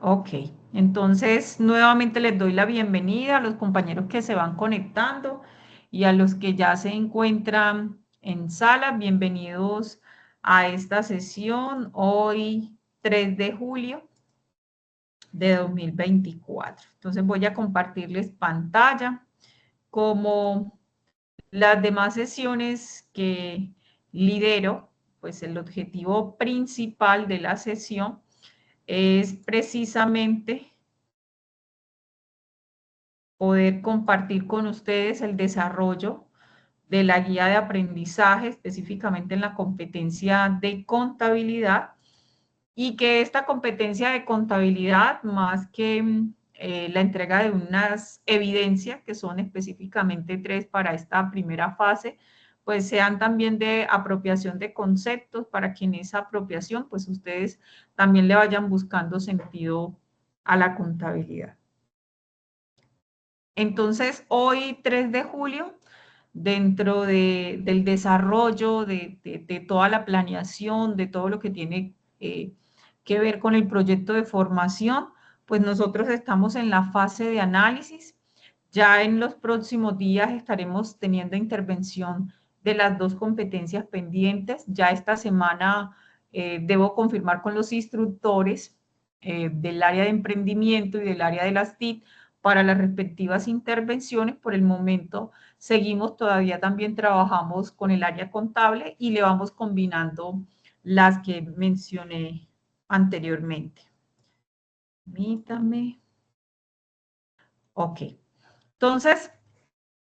Ok, entonces nuevamente les doy la bienvenida a los compañeros que se van conectando y a los que ya se encuentran en sala. Bienvenidos a esta sesión hoy 3 de julio de 2024. Entonces voy a compartirles pantalla como las demás sesiones que lidero, pues el objetivo principal de la sesión es precisamente poder compartir con ustedes el desarrollo de la guía de aprendizaje, específicamente en la competencia de contabilidad, y que esta competencia de contabilidad, más que la entrega de unas evidencias, que son específicamente 3 para esta primera fase, pues sean también de apropiación de conceptos, para que en esa apropiación, pues ustedes también le vayan buscando sentido a la contabilidad. Entonces, hoy 3 de julio, dentro del desarrollo de toda la planeación, de todo lo que tiene que ver con el proyecto de formación, pues nosotros estamos en la fase de análisis. Ya en los próximos días estaremos teniendo intervención de las 2 competencias pendientes. Ya esta semana debo confirmar con los instructores del área de emprendimiento y del área de las TIC para las respectivas intervenciones. Por el momento seguimos, todavía también trabajamos con el área contable y le vamos combinando las que mencioné anteriormente. Permítame. Ok. Entonces,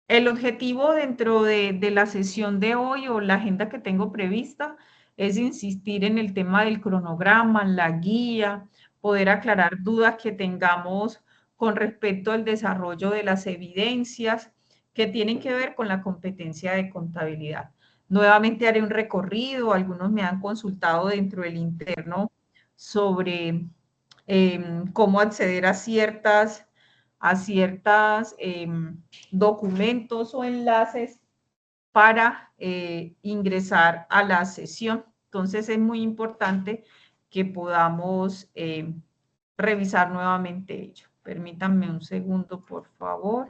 el objetivo dentro de la sesión de hoy o la agenda que tengo prevista es insistir en el tema del cronograma, la guía, poder aclarar dudas que tengamos con respecto al desarrollo de las evidencias que tienen que ver con la competencia de contabilidad. Nuevamente haré un recorrido, algunos me han consultado dentro del interno sobre cómo acceder a ciertas documentos o enlaces para ingresar a la sesión. Entonces es muy importante que podamos revisar nuevamente ello. Permítanme un segundo, por favor.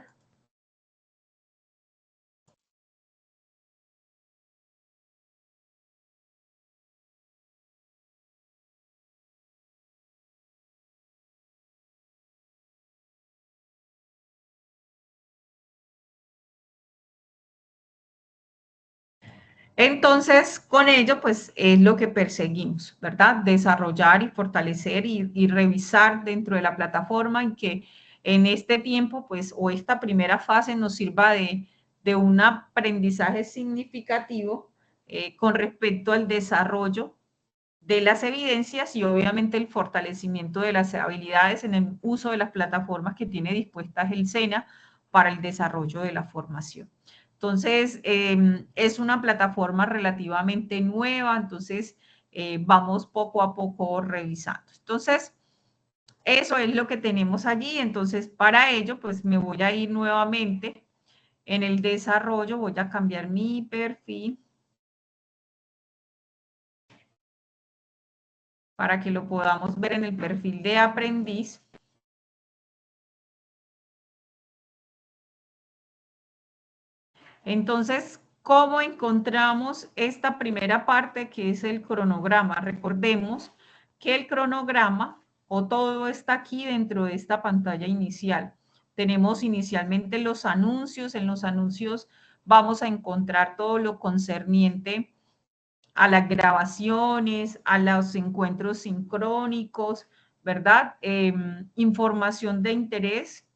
Entonces, con ello, pues es lo que perseguimos, ¿verdad? Desarrollar y fortalecer y revisar dentro de la plataforma y que en este tiempo, pues, o esta primera fase nos sirva de un aprendizaje significativo con respecto al desarrollo de las evidencias y obviamente el fortalecimiento de las habilidades en el uso de las plataformas que tiene dispuestas el SENA para el desarrollo de la formación. Entonces, es una plataforma relativamente nueva, entonces vamos poco a poco revisando. Entonces, eso es lo que tenemos allí. Entonces, para ello, pues me voy a ir nuevamente en el desarrollo, voy a cambiar mi perfil para que lo podamos ver en el perfil de aprendiz. Entonces, ¿cómo encontramos esta primera parte que es el cronograma? Recordemos que el cronograma o todo está aquí dentro de esta pantalla inicial. Tenemos inicialmente los anuncios. En los anuncios vamos a encontrar todo lo concerniente a las grabaciones, a los encuentros sincrónicos, ¿verdad? Información de interés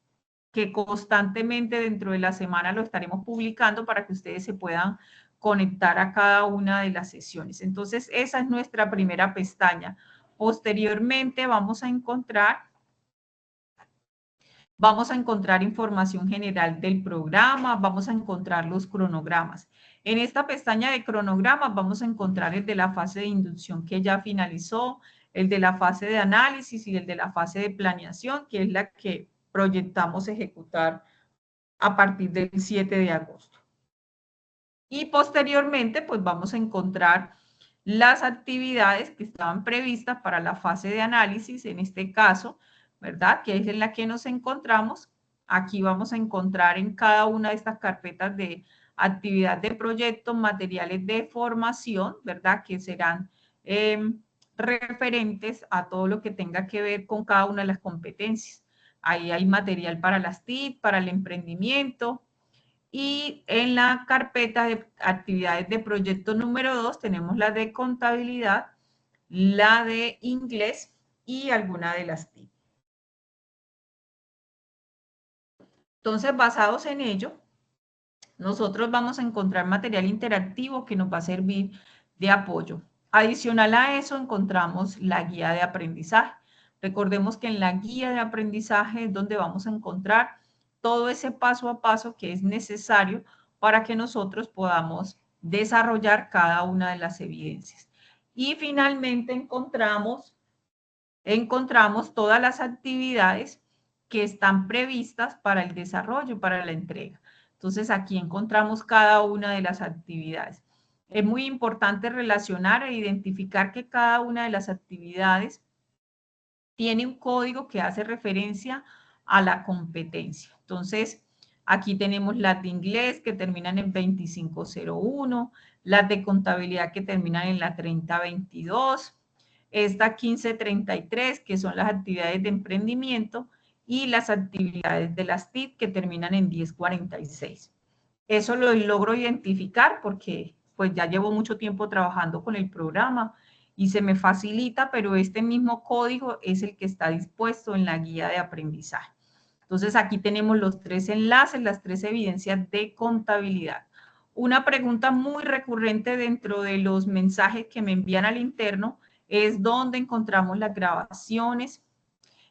que constantemente dentro de la semana lo estaremos publicando para que ustedes se puedan conectar a cada una de las sesiones. Entonces, esa es nuestra primera pestaña. Posteriormente vamos a encontrar información general del programa, vamos a encontrar los cronogramas. En esta pestaña de cronogramas vamos a encontrar el de la fase de inducción que ya finalizó, el de la fase de análisis y el de la fase de planeación, que es la que proyectamos ejecutar a partir del 7 de agosto. Y posteriormente, pues vamos a encontrar las actividades que estaban previstas para la fase de análisis, en este caso, ¿verdad? Que es en la que nos encontramos. Aquí vamos a encontrar en cada una de estas carpetas de actividad de proyecto, materiales de formación, ¿verdad? Que serán referentes a todo lo que tenga que ver con cada una de las competencias. Ahí hay material para las TIC, para el emprendimiento. Y en la carpeta de actividades de proyecto número 2 tenemos la de contabilidad, la de inglés y alguna de las TIC. Entonces, basados en ello, nosotros vamos a encontrar material interactivo que nos va a servir de apoyo. Adicional a eso, encontramos la guía de aprendizaje. Recordemos que en la guía de aprendizaje es donde vamos a encontrar todo ese paso a paso que es necesario para que nosotros podamos desarrollar cada una de las evidencias. Y finalmente encontramos todas las actividades que están previstas para el desarrollo, para la entrega. Entonces, aquí encontramos cada una de las actividades. Es muy importante relacionar e identificar que cada una de las actividades tiene un código que hace referencia a la competencia. Entonces, aquí tenemos las de inglés que terminan en 2501, las de contabilidad que terminan en la 3022, esta 1533, que son las actividades de emprendimiento, y las actividades de las TIC que terminan en 1046. Eso lo logro identificar porque pues ya llevo mucho tiempo trabajando con el programa y se me facilita, pero este mismo código es el que está dispuesto en la guía de aprendizaje. Entonces aquí tenemos los 3 enlaces, las 3 evidencias de contabilidad. Una pregunta muy recurrente dentro de los mensajes que me envían al interno es dónde encontramos las grabaciones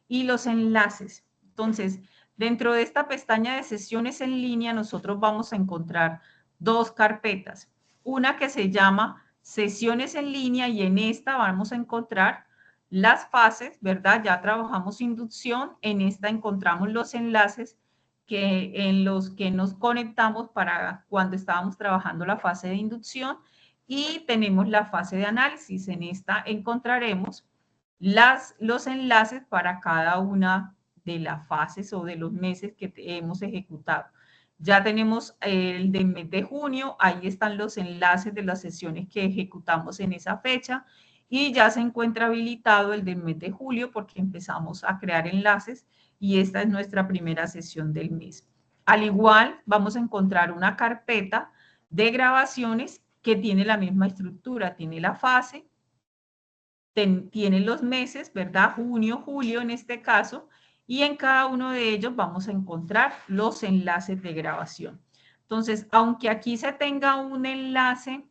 y los enlaces. Entonces, dentro de esta pestaña de sesiones en línea, nosotros vamos a encontrar 2 carpetas. Una que se llama sesiones en línea y en esta vamos a encontrar las fases, ¿verdad? Ya trabajamos inducción, en esta encontramos los enlaces en los que nos conectamos para cuando estábamos trabajando la fase de inducción y tenemos la fase de análisis. En esta encontraremos los enlaces para cada una de las fases o de los meses que hemos ejecutado. Ya tenemos el del mes de junio, ahí están los enlaces de las sesiones que ejecutamos en esa fecha y ya se encuentra habilitado el del mes de julio porque empezamos a crear enlaces y esta es nuestra primera sesión del mes. Al igual, vamos a encontrar una carpeta de grabaciones que tiene la misma estructura, tiene la fase, tienen los meses, ¿verdad? Junio, julio en este caso, y en cada uno de ellos vamos a encontrar los enlaces de grabación. Entonces, aunque aquí se tenga un enlace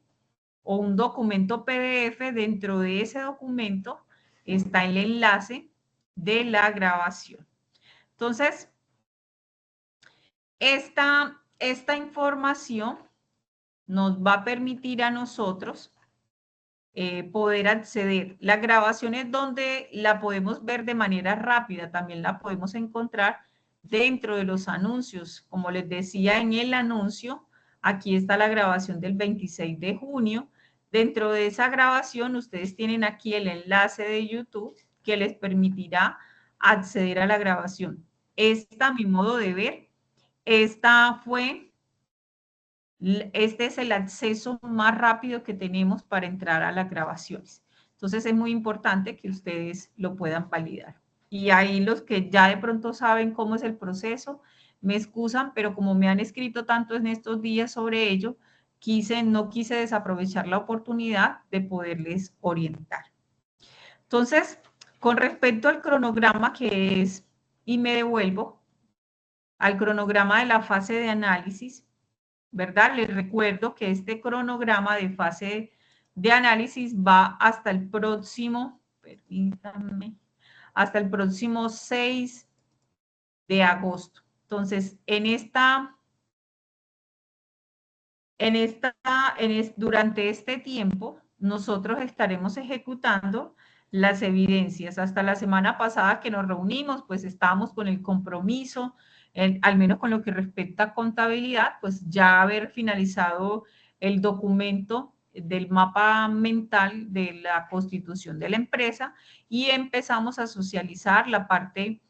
o un documento PDF, dentro de ese documento está el enlace de la grabación. Entonces, esta información nos va a permitir a nosotros poder acceder. La grabación es donde la podemos ver de manera rápida, también la podemos encontrar dentro de los anuncios. Como les decía en el anuncio, aquí está la grabación del 26 de junio. Dentro de esa grabación, ustedes tienen aquí el enlace de YouTube que les permitirá acceder a la grabación. Esta, a mi modo de ver, este es el acceso más rápido que tenemos para entrar a las grabaciones. Entonces es muy importante que ustedes lo puedan validar. Y ahí los que ya de pronto saben cómo es el proceso, me excusan, pero como me han escrito tanto en estos días sobre ello, no quise desaprovechar la oportunidad de poderles orientar. Entonces, con respecto al cronograma que es, y me devuelvo al cronograma de la fase de análisis, ¿verdad? Les recuerdo que este cronograma de fase de análisis va hasta el próximo, permítanme, hasta el próximo 6 de agosto. Entonces, durante este tiempo, nosotros estaremos ejecutando las evidencias. Hasta la semana pasada que nos reunimos, pues estábamos con el compromiso, al menos con lo que respecta a contabilidad, pues ya haber finalizado el documento del mapa mental de la constitución de la empresa y empezamos a socializar la parte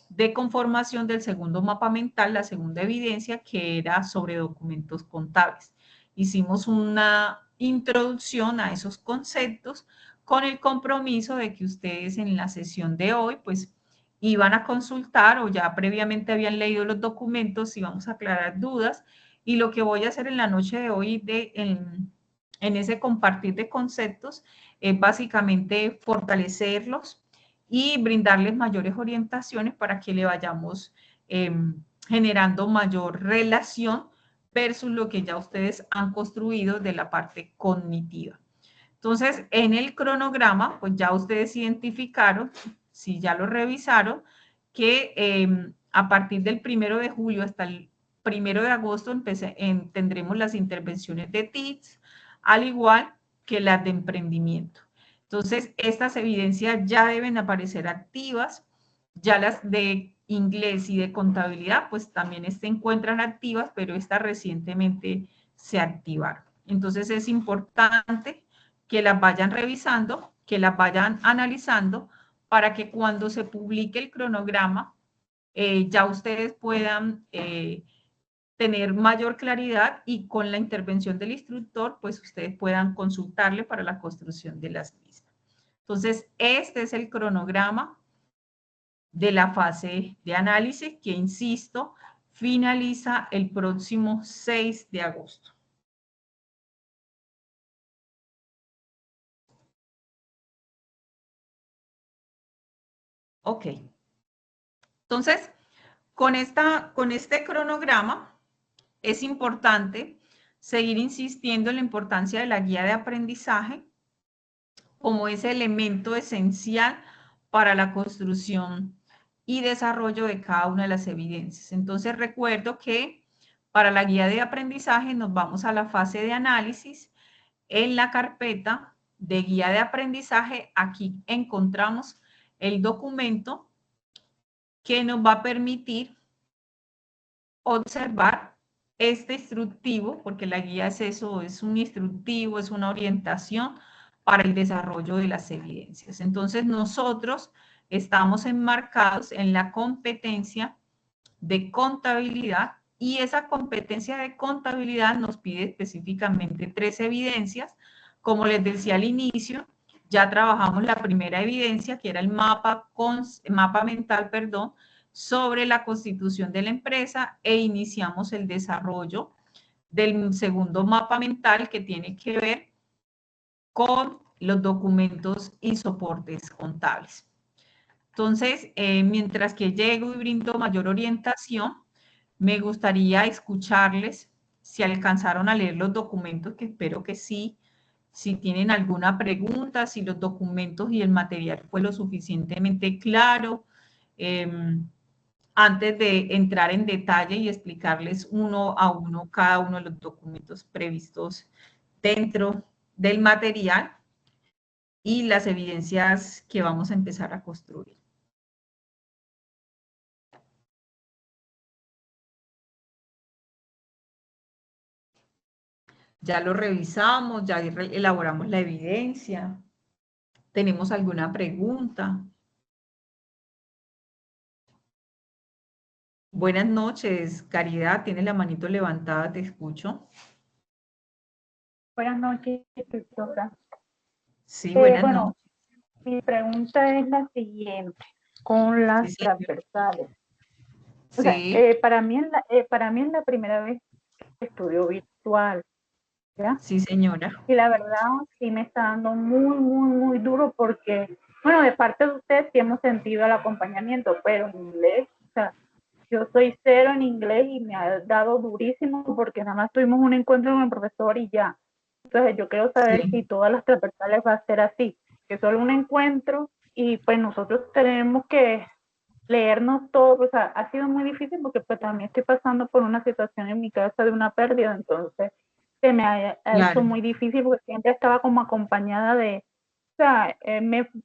de conformación del segundo mapa mental, la segunda evidencia, que era sobre documentos contables. Hicimos una introducción a esos conceptos con el compromiso de que ustedes en la sesión de hoy, pues, iban a consultar o ya previamente habían leído los documentos y vamos a aclarar dudas. Y lo que voy a hacer en la noche de hoy en ese compartir de conceptos es básicamente fortalecerlos y brindarles mayores orientaciones para que le vayamos eh, generando mayor relación versus lo que ya ustedes han construido de la parte cognitiva. Entonces, en el cronograma, pues ya ustedes identificaron, si ya lo revisaron, que a partir del 1 de julio hasta el 1 de agosto tendremos las intervenciones de TICS, al igual que las de emprendimiento. Entonces, estas evidencias ya deben aparecer activas, ya las de inglés y de contabilidad, pues también se encuentran activas, pero estas recientemente se activaron. Entonces, es importante que las vayan revisando, que las vayan analizando, para que cuando se publique el cronograma, ya ustedes puedan tener mayor claridad y con la intervención del instructor, pues ustedes puedan consultarle para la construcción de las mismas. Entonces, este es el cronograma de la fase de análisis que, insisto, finaliza el próximo 6 de agosto. Ok. Entonces, con este cronograma es importante seguir insistiendo en la importancia de la guía de aprendizaje como ese elemento esencial para la construcción y desarrollo de cada una de las evidencias. Entonces, recuerdo que para la guía de aprendizaje nos vamos a la fase de análisis. En la carpeta de guía de aprendizaje, aquí encontramos el documento que nos va a permitir observar este instructivo, porque la guía es eso, es un instructivo, es una orientación para el desarrollo de las evidencias. Entonces, nosotros estamos enmarcados en la competencia de contabilidad y esa competencia de contabilidad nos pide específicamente 3 evidencias. Como les decía al inicio, ya trabajamos la primera evidencia, que era el mapa mental, perdón, sobre la constitución de la empresa, e iniciamos el desarrollo del segundo mapa mental, que tiene que ver con los documentos y soportes contables. Entonces, mientras que llego y brindo mayor orientación, me gustaría escucharles si alcanzaron a leer los documentos, que espero que sí. Si tienen alguna pregunta, si los documentos y el material fue lo suficientemente claro. Antes de entrar en detalle y explicarles uno a uno cada uno de los documentos previstos dentro del material y las evidencias que vamos a empezar a construir. Ya lo revisamos, ya elaboramos la evidencia. ¿Tenemos alguna pregunta? Buenas noches, Caridad. Tienes la manito levantada, te escucho. Buenas noches, doctora. Sí, buenas Bueno, noches. mi pregunta es la siguiente, con las Sí, transversales. O sea, sí, para mí es la primera vez que estudio virtual, ¿ya? sí, señora. Y la verdad sí me está dando muy, muy, muy duro porque, bueno, de parte de ustedes sí hemos sentido el acompañamiento, pero en inglés, o sea, yo soy cero en inglés y me ha dado durísimo porque nada más tuvimos un encuentro con el profesor y ya. Entonces yo quiero saber Sí, si todas las transversales va a ser así, que solo un encuentro y pues nosotros tenemos que leernos todo, o sea, ha sido muy difícil porque pues también estoy pasando por una situación en mi casa de una pérdida, entonces se me ha hecho claro. muy difícil porque siempre estaba como acompañada de, o sea,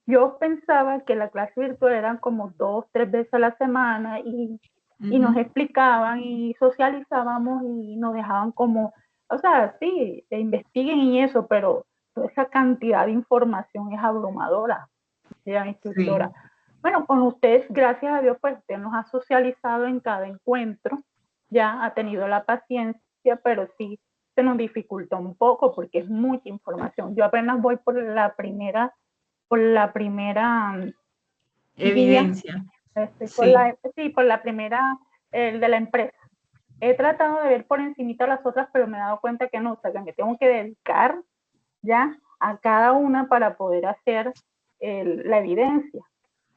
yo pensaba que la clase virtual eran como 2, 3 veces a la semana y nos explicaban y socializábamos y nos dejaban como, o sea, sí, investiguen y eso, pero toda esa cantidad de información es abrumadora, decía la Sí, instructora. Bueno, con ustedes, gracias a Dios, pues usted nos ha socializado en cada encuentro, ya ha tenido la paciencia, pero sí se nos dificulta un poco porque es mucha información. Yo apenas voy por la primera guía, Evidencia, sí, sí, por la primera de la empresa. He tratado de ver por encimita las otras, pero me he dado cuenta que no, o sea, que me tengo que dedicar ya a cada una para poder hacer la evidencia,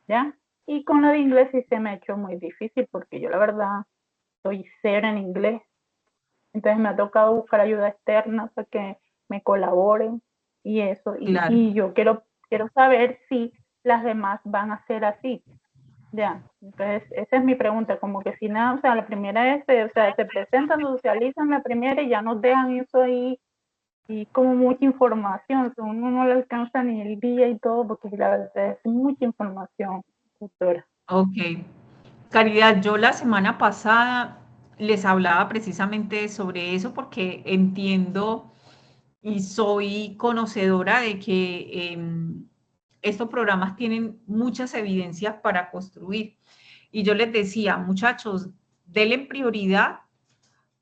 ¿ya? Y con la de inglés sí se me ha hecho muy difícil porque yo la verdad soy cero en inglés. Entonces me ha tocado buscar ayuda externa para que me colaboren y eso. claro. Y yo quiero saber si las demás van a ser así. Ya, entonces esa es mi pregunta, como que si nada, o sea, la primera es, o sea, se presentan, socializan la primera y ya nos dejan eso ahí y como mucha información, o sea, uno no le alcanza ni el día y todo, porque la verdad es mucha información, doctora. Ok. Caridad, yo la semana pasada les hablaba precisamente sobre eso porque entiendo y soy conocedora de que estos programas tienen muchas evidencias para construir. Y yo les decía, muchachos, denle prioridad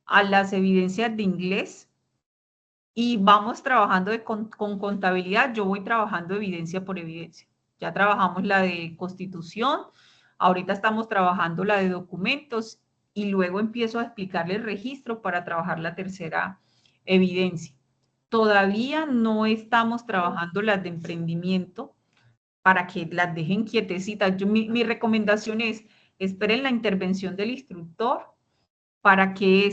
a las evidencias de inglés y vamos trabajando con contabilidad. Yo voy trabajando evidencia por evidencia. Ya trabajamos la de constitución, ahorita estamos trabajando la de documentos y luego empiezo a explicarle el registro para trabajar la tercera evidencia. Todavía no estamos trabajando las de emprendimiento para que las dejen quietecitas. Mi recomendación es, esperen la intervención del instructor para que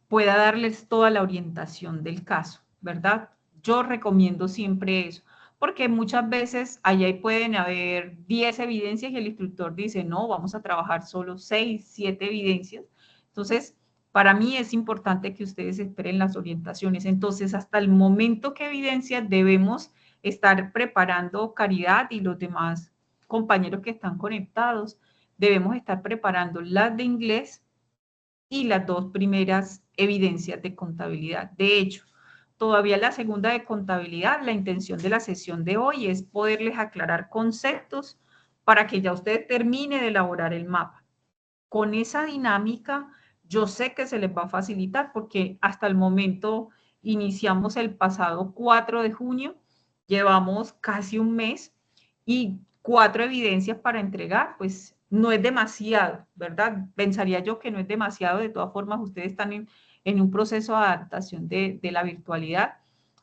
pueda darles toda la orientación del caso, ¿verdad? Yo recomiendo siempre eso, porque muchas veces allá pueden haber 10 evidencias y el instructor dice, no, vamos a trabajar solo 6, 7 evidencias. Entonces, para mí es importante que ustedes esperen las orientaciones. Entonces, hasta el momento que evidencia debemos estar preparando Caridad y los demás compañeros que están conectados, debemos estar preparando las de inglés y las dos primeras evidencias de contabilidad. De hecho, todavía la segunda de contabilidad, la intención de la sesión de hoy es poderles aclarar conceptos para que ya usted termine de elaborar el mapa. Con esa dinámica, yo sé que se les va a facilitar porque hasta el momento iniciamos el pasado 4 de junio, llevamos casi un mes y 4 evidencias para entregar, pues no es demasiado, ¿verdad? Pensaría yo que no es demasiado, de todas formas ustedes están en un proceso de adaptación de la virtualidad,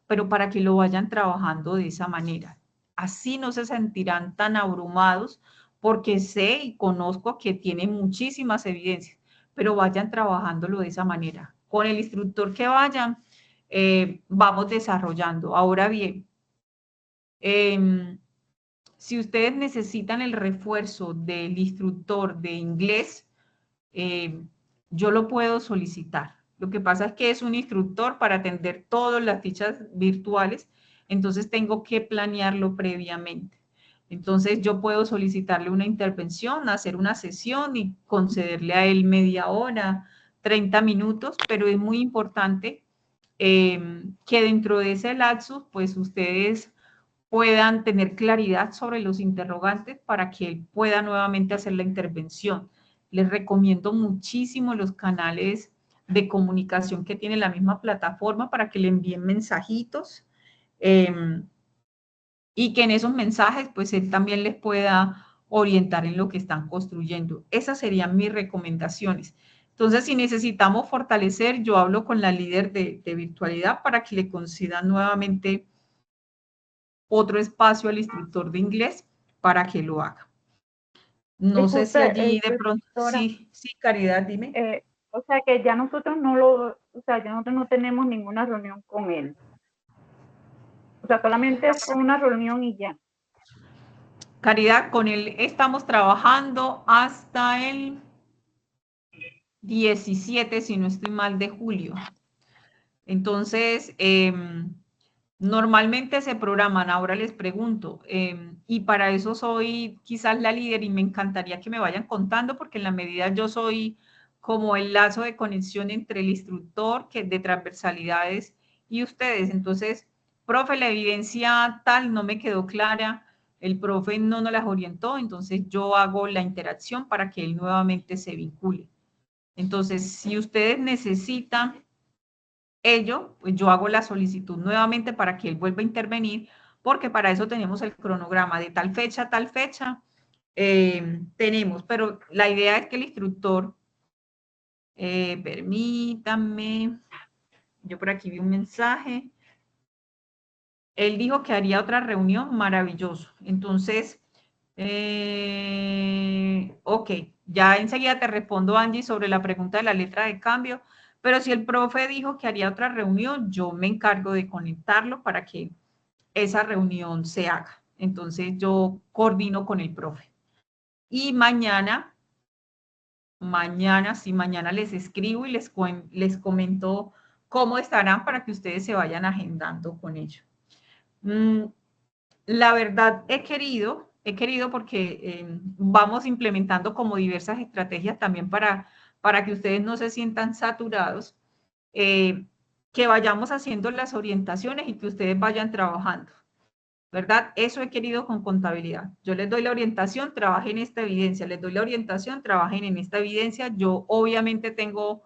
pero para que lo vayan trabajando de esa manera. Así no se sentirán tan abrumados porque sé y conozco que tiene muchísimas evidencias, pero vayan trabajándolo de esa manera. Con el instructor que vayan, vamos desarrollando. Ahora bien, eh, si ustedes necesitan el refuerzo del instructor de inglés, eh, yo lo puedo solicitar. Lo que pasa es que es un instructor para atender todas las fichas virtuales, entonces tengo que planearlo previamente. Entonces yo puedo solicitarle una intervención, hacer una sesión y concederle a él media hora, 30 minutos, pero es muy importante que dentro de ese lapsus, pues ustedes puedan tener claridad sobre los interrogantes para que él pueda nuevamente hacer la intervención. Les recomiendo muchísimo los canales de comunicación que tiene la misma plataforma para que le envíen mensajitos y que en esos mensajes pues él también les pueda orientar en lo que están construyendo. Esas serían mis recomendaciones. Entonces, si necesitamos fortalecer, yo hablo con la líder de virtualidad para que le concedan nuevamente otro espacio al instructor de inglés para que lo haga. No sé si Disculpe, allí de pronto, doctora, sí, sí, Caridad, dime. o sea que ya nosotros no lo, o sea, ya nosotros no tenemos ninguna reunión con él. O sea, solamente fue una reunión y ya. Caridad, con él estamos trabajando hasta el 17, si no estoy mal, de julio. Entonces, normalmente se programan, ahora les pregunto, y para eso soy quizás la líder y me encantaría que me vayan contando porque en la medida yo soy como el lazo de conexión entre el instructor que de transversalidades y ustedes. Entonces, profe, la evidencia tal no me quedó clara. el profe no nos las orientó, entonces yo hago la interacción para que él nuevamente se vincule. Entonces, si ustedes necesitan ello, pues yo hago la solicitud nuevamente para que él vuelva a intervenir, porque para eso tenemos el cronograma de tal fecha a tal fecha. Tenemos, pero la idea es que el instructor, permítanme, yo por aquí vi un mensaje, él dijo que haría otra reunión, maravilloso. Entonces, ok, ya enseguida te respondo, Angie, sobre la pregunta de la letra de cambio, pero si el profe dijo que haría otra reunión, yo me encargo de conectarlo para que esa reunión se haga. Entonces, yo coordino con el profe. Y mañana les escribo y les comento cómo estarán para que ustedes se vayan agendando con ello. La verdad, he querido porque vamos implementando como diversas estrategias también para que ustedes no se sientan saturados, que vayamos haciendo las orientaciones y que ustedes vayan trabajando, ¿verdad? Eso he querido con contabilidad. Yo les doy la orientación, trabajen en esta evidencia, les doy la orientación, trabajen en esta evidencia. Yo obviamente tengo...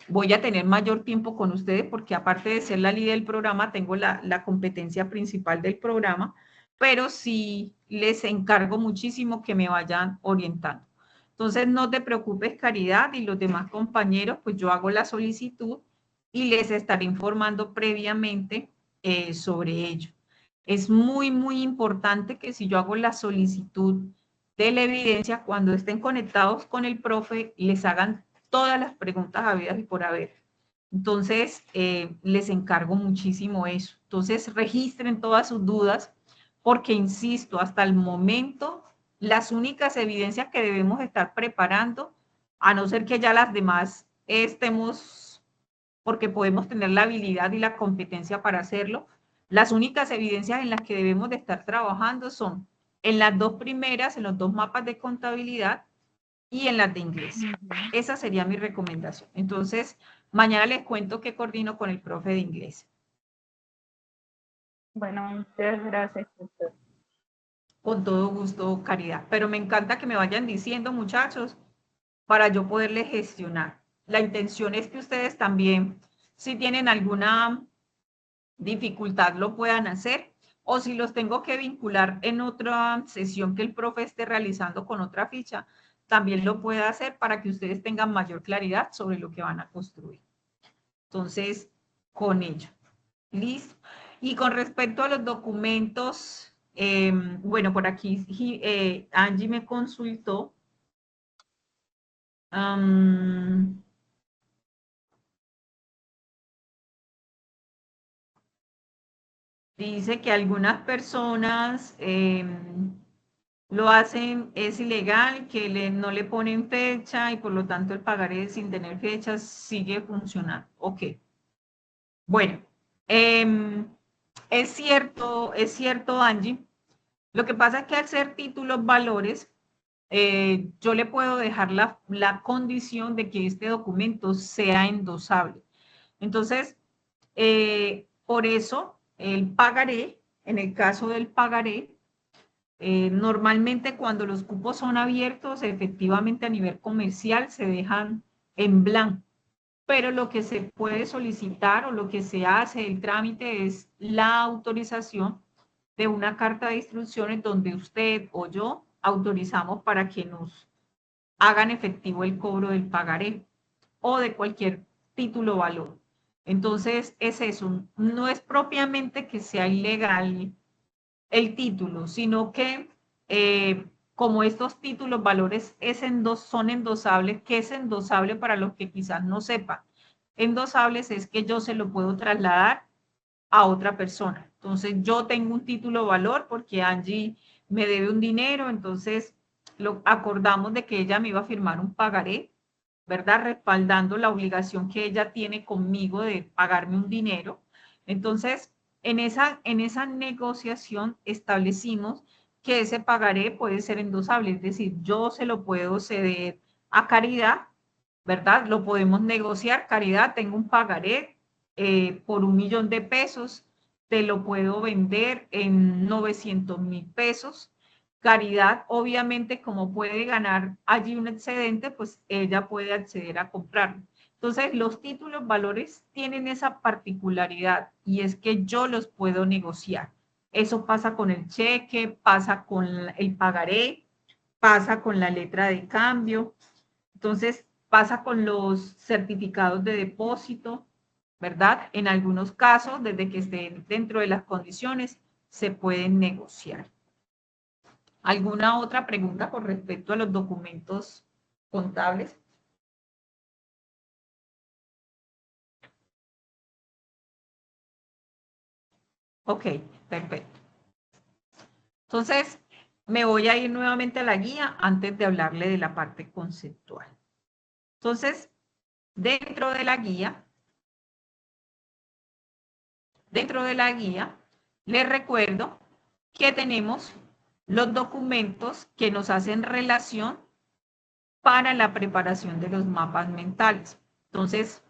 voy a tener mayor tiempo con ustedes porque aparte de ser la líder del programa, tengo la competencia principal del programa, pero sí les encargo muchísimo que me vayan orientando. Entonces, no te preocupes, Caridad, y los demás compañeros, pues yo hago la solicitud y les estaré informando previamente sobre ello. Es muy, muy importante que si yo hago la solicitud de la evidencia, cuando estén conectados con el profe, les hagan todas las preguntas habidas y por haber. Entonces, les encargo muchísimo eso. Entonces, registren todas sus dudas, porque, insisto, hasta el momento, las únicas evidencias que debemos estar preparando, a no ser que ya las demás estemos, porque podemos tener la habilidad y la competencia para hacerlo, las únicas evidencias en las que debemos de estar trabajando son en las dos primeras, en los dos mapas de contabilidad, y en las de inglés. Esa sería mi recomendación. Entonces, mañana les cuento que coordino con el profe de inglés. Bueno, muchas gracias, doctor. Con todo gusto, Caridad. Pero me encanta que me vayan diciendo, muchachos, para yo poderles gestionar. La intención es que ustedes también, si tienen alguna dificultad, lo puedan hacer. O si los tengo que vincular en otra sesión que el profe esté realizando con otra ficha, también lo pueda hacer para que ustedes tengan mayor claridad sobre lo que van a construir. Entonces, con ello. Listo. Y con respecto a los documentos, bueno, por aquí Angie me consultó. Dice que algunas personas lo hacen, es ilegal, que no le ponen fecha y por lo tanto el pagaré sin tener fecha sigue funcionando. Ok. Bueno, es cierto, Angie. Lo que pasa es que al ser títulos valores, yo le puedo dejar la condición de que este documento sea endosable. Entonces, por eso el pagaré, en el caso del pagaré, normalmente cuando los cupos son abiertos, efectivamente a nivel comercial se dejan en blanco, pero lo que se puede solicitar o lo que se hace, el trámite es la autorización de una carta de instrucciones donde usted o yo autorizamos para que nos hagan efectivo el cobro del pagaré o de cualquier título o valor. Entonces, es eso, no es propiamente que sea ilegal el título, sino que como estos títulos, valores son endosables, ¿qué es endosable para los que quizás no sepan? Endosables es que yo se lo puedo trasladar a otra persona. Entonces, yo tengo un título valor porque Angie me debe un dinero, entonces lo acordamos de que ella me iba a firmar un pagaré, ¿verdad? Respaldando la obligación que ella tiene conmigo de pagarme un dinero. Entonces, en esa negociación establecimos que ese pagaré puede ser endosable, es decir, yo se lo puedo ceder a Caridad, ¿verdad? Lo podemos negociar, Caridad, tengo un pagaré por 1 millón de pesos, te lo puedo vender en 900.000 pesos. Caridad, obviamente, como puede ganar allí un excedente, pues ella puede acceder a comprarlo. Entonces, los títulos valores tienen esa particularidad y es que yo los puedo negociar. Eso pasa con el cheque, pasa con el pagaré, pasa con la letra de cambio. Entonces, pasa con los certificados de depósito, ¿verdad? En algunos casos, desde que estén dentro de las condiciones, se pueden negociar. ¿Alguna otra pregunta con respecto a los documentos contables? Ok, perfecto. Entonces, me voy a ir nuevamente a la guía antes de hablarle de la parte conceptual. Entonces, dentro de la guía, les recuerdo que tenemos los documentos que nos hacen relación para la preparación de los mapas mentales. Entonces,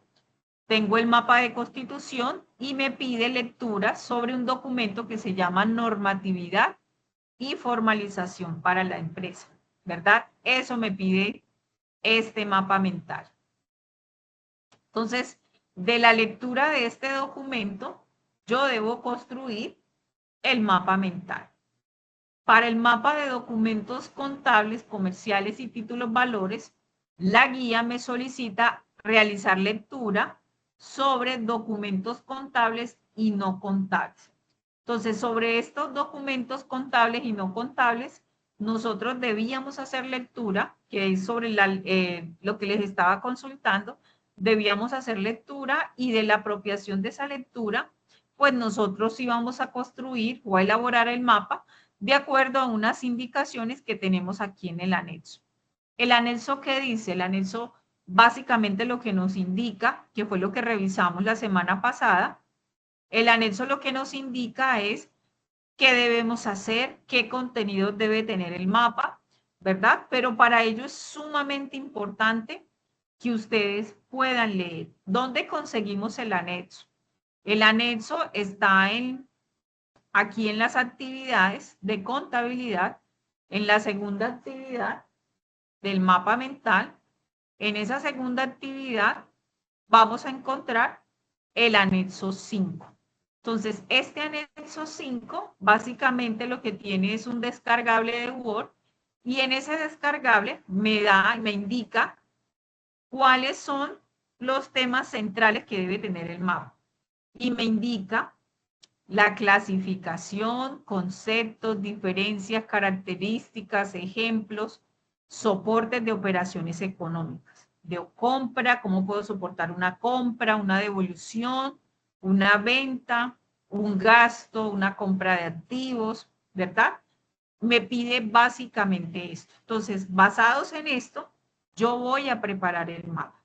tengo el mapa de constitución y me pide lectura sobre un documento que se llama normatividad y formalización para la empresa, ¿verdad? Eso me pide este mapa mental. Entonces, de la lectura de este documento, yo debo construir el mapa mental. Para el mapa de documentos contables, comerciales y títulos valores, la guía me solicita realizar lectura sobre documentos contables y no contables. Entonces, sobre estos documentos contables y no contables, nosotros debíamos hacer lectura, que es sobre lo que les estaba consultando, debíamos hacer lectura y de la apropiación de esa lectura, pues nosotros íbamos a construir o a elaborar el mapa de acuerdo a unas indicaciones que tenemos aquí en el anexo. ¿El anexo qué dice? El anexo básicamente lo que nos indica, que fue lo que revisamos la semana pasada, el anexo lo que nos indica es qué debemos hacer, qué contenido debe tener el mapa, ¿verdad? Pero para ello es sumamente importante que ustedes puedan leer. ¿Dónde conseguimos el anexo? El anexo está aquí en las actividades de contabilidad, en la segunda actividad del mapa mental. En esa segunda actividad vamos a encontrar el anexo 5. Entonces, este anexo 5 básicamente lo que tiene es un descargable de Word y en ese descargable me indica cuáles son los temas centrales que debe tener el mapa y me indica la clasificación, conceptos, diferencias, características, ejemplos, soportes de operaciones económicas. De compra, cómo puedo soportar una compra, una devolución, una venta, un gasto, una compra de activos, ¿verdad? Me pide básicamente esto. Entonces, basados en esto, yo voy a preparar el mapa.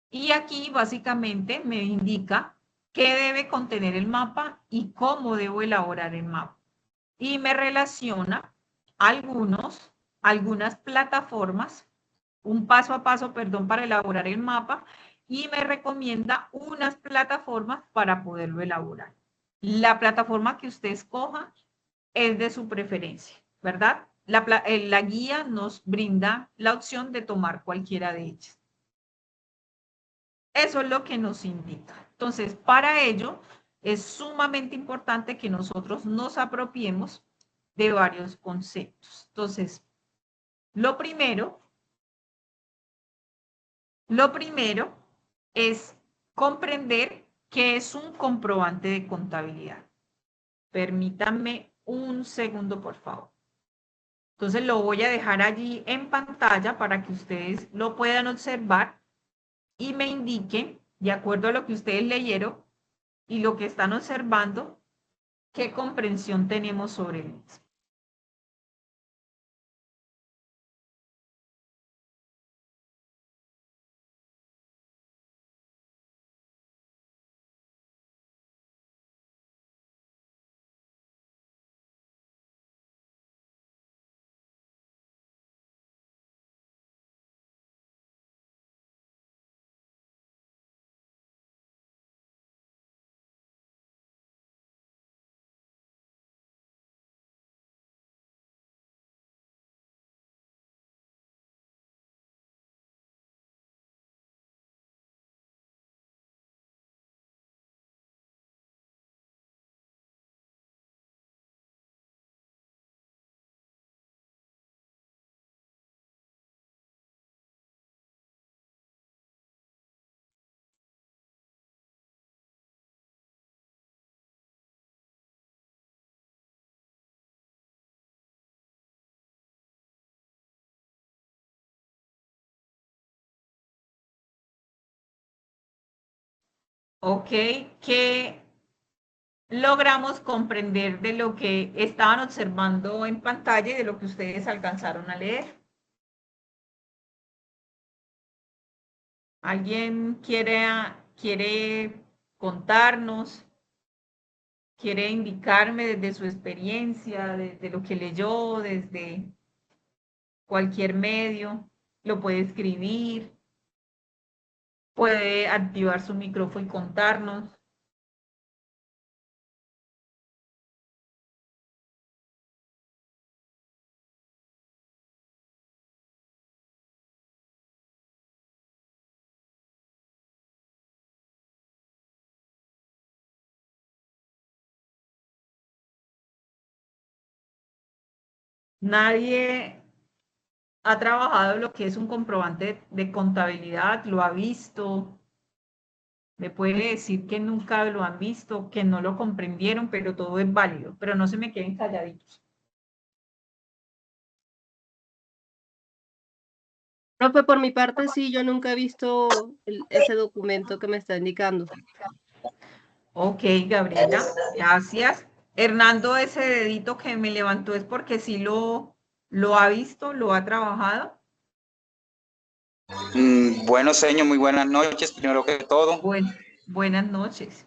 Y aquí básicamente me indica qué debe contener el mapa y cómo debo elaborar el mapa. Y me relaciona algunas plataformas, un paso a paso, perdón, para elaborar el mapa y me recomienda unas plataformas para poderlo elaborar. La plataforma que usted escoja es de su preferencia, ¿verdad? La guía nos brinda la opción de tomar cualquiera de ellas. Eso es lo que nos indica. Entonces, para ello, es sumamente importante que nosotros nos apropiemos de varios conceptos. Entonces, lo primero es comprender qué es un comprobante de contabilidad. Permítanme un segundo, por favor. Entonces, lo voy a dejar allí en pantalla para que ustedes lo puedan observar y me indiquen, de acuerdo a lo que ustedes leyeron, y lo que están observando, qué comprensión tenemos sobre el mismo. Ok, ¿qué logramos comprender de lo que estaban observando en pantalla y de lo que ustedes alcanzaron a leer? ¿Alguien quiere contarnos? ¿Quiere indicarme desde su experiencia, desde lo que leyó, desde cualquier medio? Lo puede escribir, puede activar su micrófono y contarnos. Nadie ha trabajado lo que es un comprobante de contabilidad, lo ha visto, me puede decir que nunca lo han visto, que no lo comprendieron, pero todo es válido, pero no se me queden calladitos. Profe, por mi parte, sí, yo nunca he visto ese documento que me está indicando. Ok, Gabriela, gracias. Hernando, ese dedito que me levantó es porque sí lo ha visto, lo ha trabajado. Bueno, señor, muy buenas noches, primero que todo. Buenas noches.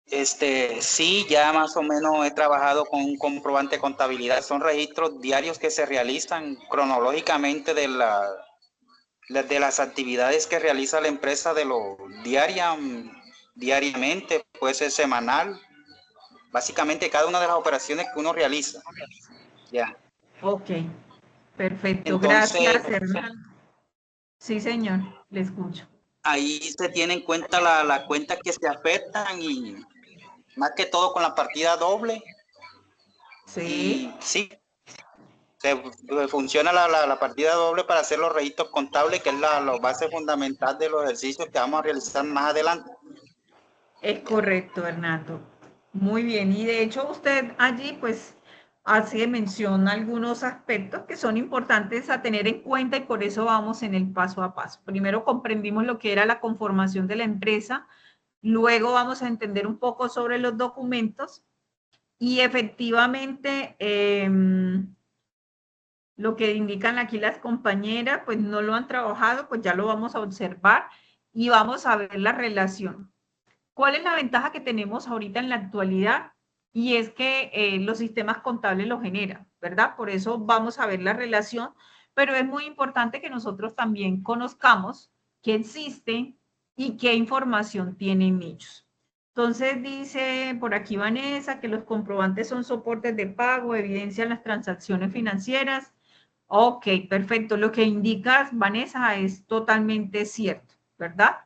Sí, ya más o menos he trabajado con un comprobante de contabilidad. Son registros diarios que se realizan cronológicamente de las actividades que realiza la empresa de lo diariamente, puede ser semanal, básicamente cada una de las operaciones que uno realiza. Ya. Ok, perfecto. Entonces, Gracias, Hernando. Sí, señor, le escucho. ahí se tiene en cuenta las cuentas que se afectan y más que todo con la partida doble. Sí, Y sí, funciona la partida doble para hacer los registros contables, que es la base fundamental de los ejercicios que vamos a realizar más adelante. es correcto, Hernando. Muy bien. Y de hecho usted allí pues hace mención a algunos aspectos que son importantes a tener en cuenta y por eso vamos en el paso a paso. Primero comprendimos lo que era la conformación de la empresa, luego vamos a entender un poco sobre los documentos y efectivamente lo que indican aquí las compañeras, pues no lo han trabajado, pues ya lo vamos a observar y vamos a ver la relación. ¿Cuál es la ventaja que tenemos ahorita en la actualidad? Y es que los sistemas contables lo generan, ¿verdad? Por eso vamos a ver la relación, pero es muy importante que nosotros también conozcamos qué existe y qué información tienen ellos. Entonces dice por aquí Vanessa que los comprobantes son soportes de pago, evidencian las transacciones financieras. Ok, perfecto. Lo que indicas, Vanessa, es totalmente cierto, ¿verdad?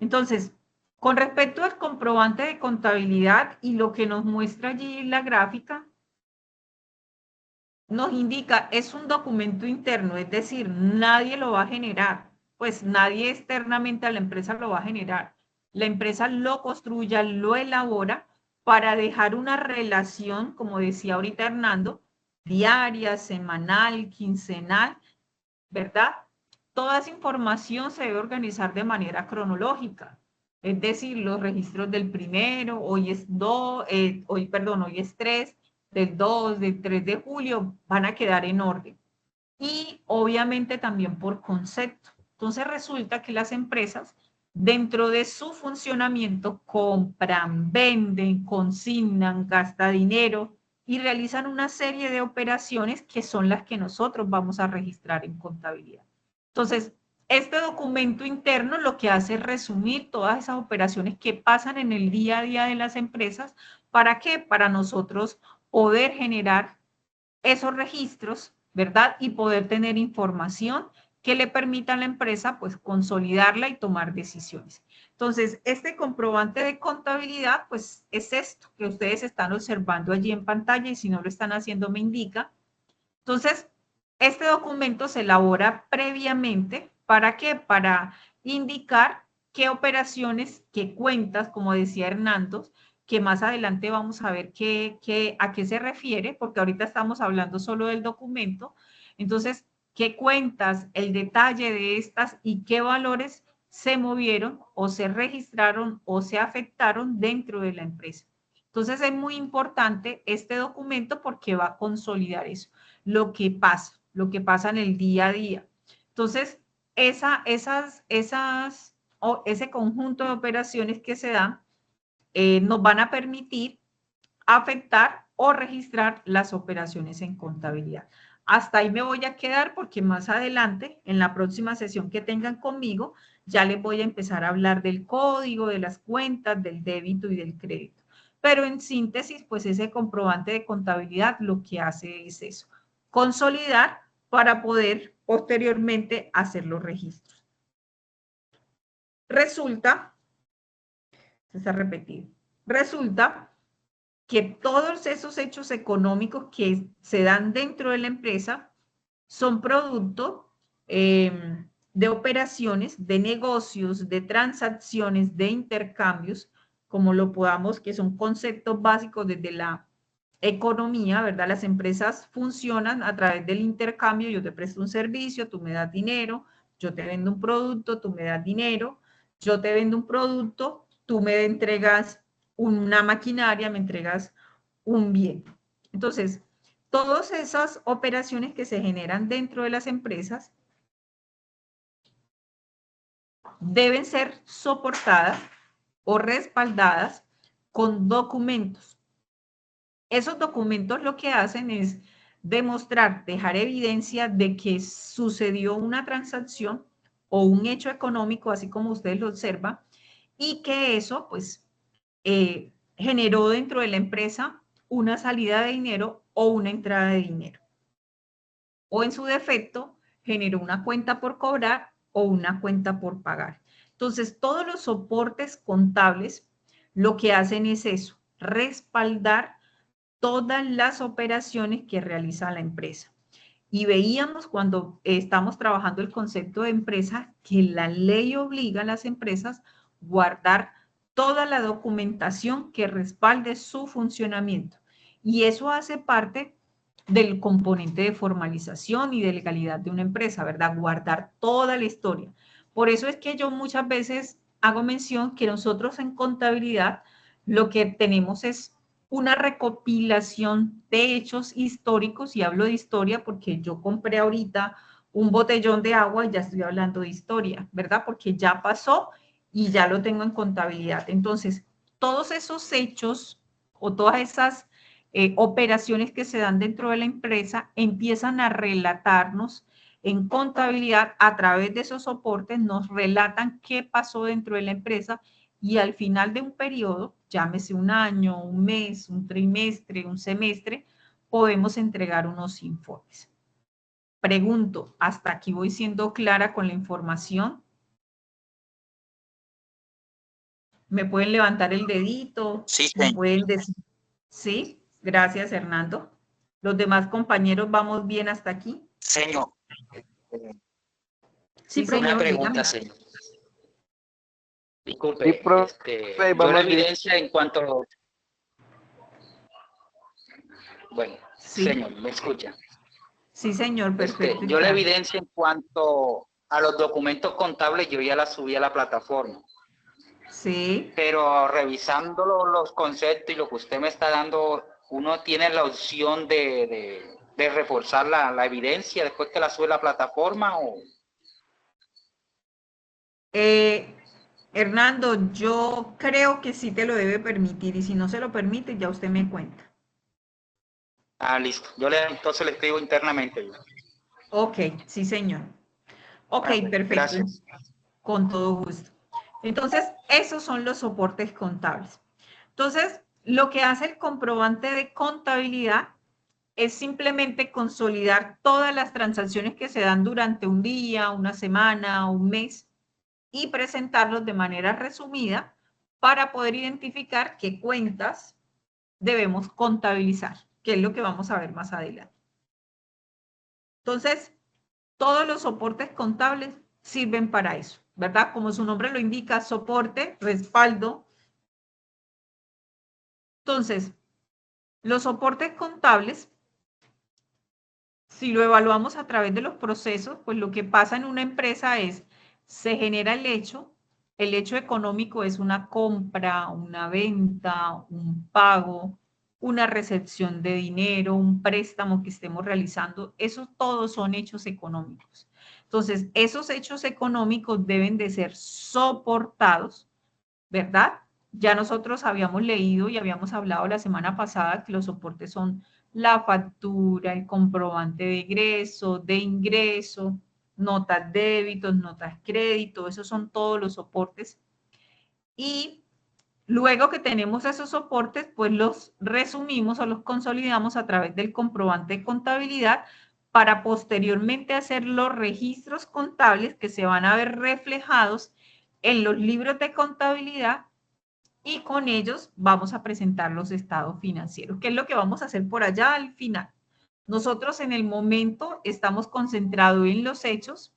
Entonces, con respecto al comprobante de contabilidad y lo que nos muestra allí la gráfica, nos indica, es un documento interno, es decir, nadie lo va a generar, pues nadie externamente a la empresa lo va a generar. La empresa lo construye, lo elabora para dejar una relación, como decía ahorita Hernando, diaria, semanal, quincenal, ¿verdad? Toda esa información se debe organizar de manera cronológica. Es decir, los registros del primero, hoy es 2, hoy es 3, del 2, del 3 de julio, van a quedar en orden. Y obviamente también por concepto. Entonces resulta que las empresas, dentro de su funcionamiento, compran, venden, consignan, gastan dinero y realizan una serie de operaciones que son las que nosotros vamos a registrar en contabilidad. Entonces, este documento interno lo que hace es resumir todas esas operaciones que pasan en el día a día de las empresas. ¿Para qué? Para nosotros poder generar esos registros, ¿verdad? Y poder tener información que le permita a la empresa, pues, consolidarla y tomar decisiones. Entonces, este comprobante de contabilidad, pues, es esto que ustedes están observando allí en pantalla y si no lo están haciendo, me indica. Entonces, este documento se elabora previamente, ¿para qué? Para indicar qué operaciones, qué cuentas, como decía Hernando, que más adelante vamos a ver a qué se refiere, porque ahorita estamos hablando solo del documento. Entonces, qué cuentas, el detalle de estas y qué valores se movieron o se registraron o se afectaron dentro de la empresa. Entonces es muy importante este documento porque va a consolidar eso, lo que pasa en el día a día. Entonces, ese conjunto de operaciones que se dan nos van a permitir afectar o registrar las operaciones en contabilidad. Hasta ahí me voy a quedar porque más adelante, en la próxima sesión que tengan conmigo, ya les voy a empezar a hablar del código, de las cuentas, del débito y del crédito. Pero en síntesis, pues ese comprobante de contabilidad lo que hace es eso, consolidar para poder posteriormente hacer los registros. Resulta, se ha repetido, resulta que todos esos hechos económicos que se dan dentro de la empresa son producto de operaciones, de negocios, de transacciones, de intercambios, como lo podamos, que son conceptos básicos desde la economía, ¿verdad? Las empresas funcionan a través del intercambio, yo te presto un servicio, tú me das dinero, yo te vendo un producto, tú me das dinero, yo te vendo un producto, tú me entregas una maquinaria, me entregas un bien. Entonces, todas esas operaciones que se generan dentro de las empresas deben ser soportadas o respaldadas con documentos. Esos documentos lo que hacen es demostrar, dejar evidencia de que sucedió una transacción o un hecho económico, así como ustedes lo observan, y que eso, pues, generó dentro de la empresa una salida de dinero o una entrada de dinero. O en su defecto, generó una cuenta por cobrar o una cuenta por pagar. Entonces, todos los soportes contables lo que hacen es eso, respaldar todas las operaciones que realiza la empresa. Y veíamos cuando estamos trabajando el concepto de empresa que la ley obliga a las empresas a guardar toda la documentación que respalde su funcionamiento. Y eso hace parte del componente de formalización y de legalidad de una empresa, ¿verdad? Guardar toda la historia. Por eso es que yo muchas veces hago mención que nosotros en contabilidad lo que tenemos es una recopilación de hechos históricos, y hablo de historia porque yo compré ahorita un botellón de agua y ya estoy hablando de historia, ¿verdad? Porque ya pasó y ya lo tengo en contabilidad. Entonces, todos esos hechos o todas esas operaciones que se dan dentro de la empresa empiezan a relatarnos en contabilidad a través de esos soportes, nos relatan qué pasó dentro de la empresa y al final de un periodo, llámese un año, un mes, un trimestre, un semestre, podemos entregar unos informes. Pregunto, ¿hasta aquí voy siendo clara con la información? ¿Me pueden levantar el dedito? Sí, ¿Me señor. pueden decir? Sí, gracias, Hernando. ¿Los demás compañeros vamos bien hasta aquí? Señor, Sí, una señor, pregunta, dígame. señor. Disculpe, Sí, profe, yo la vamos bien. evidencia en cuanto... Bueno, Sí, señor, ¿me escucha? sí, señor, perfecto. Yo la Claro. evidencia en cuanto a los documentos contables, yo ya la subí a la plataforma. Sí. Pero revisando los conceptos y lo que usted me está dando, uno tiene la opción de reforzar la evidencia después que la sube a la plataforma o... Hernando, yo creo que sí te lo debe permitir y si no se lo permite, ya usted me cuenta. Ah, listo. Entonces le escribo internamente. Ok, sí, señor. Ok, Ah, bueno, perfecto. gracias. Con todo gusto. Entonces, esos son los soportes contables. Entonces, lo que hace el comprobante de contabilidad es simplemente consolidar todas las transacciones que se dan durante un día, una semana, un mes y presentarlos de manera resumida para poder identificar qué cuentas debemos contabilizar, que es lo que vamos a ver más adelante. Entonces, todos los soportes contables sirven para eso, ¿verdad? Como su nombre lo indica, soporte, respaldo. Entonces, los soportes contables, si lo evaluamos a través de los procesos, pues lo que pasa en una empresa es, se genera el hecho económico es una compra, una venta, un pago, una recepción de dinero, un préstamo que estemos realizando, esos todos son hechos económicos. Entonces, esos hechos económicos deben de ser soportados, ¿verdad? Ya nosotros habíamos leído y habíamos hablado la semana pasada que los soportes son la factura, el comprobante de ingreso, notas débitos, notas crédito, esos son todos los soportes. Y luego que tenemos esos soportes, pues los resumimos o los consolidamos a través del comprobante de contabilidad para posteriormente hacer los registros contables que se van a ver reflejados en los libros de contabilidad y con ellos vamos a presentar los estados financieros, que es lo que vamos a hacer por allá al final. Nosotros en el momento estamos concentrados en los hechos,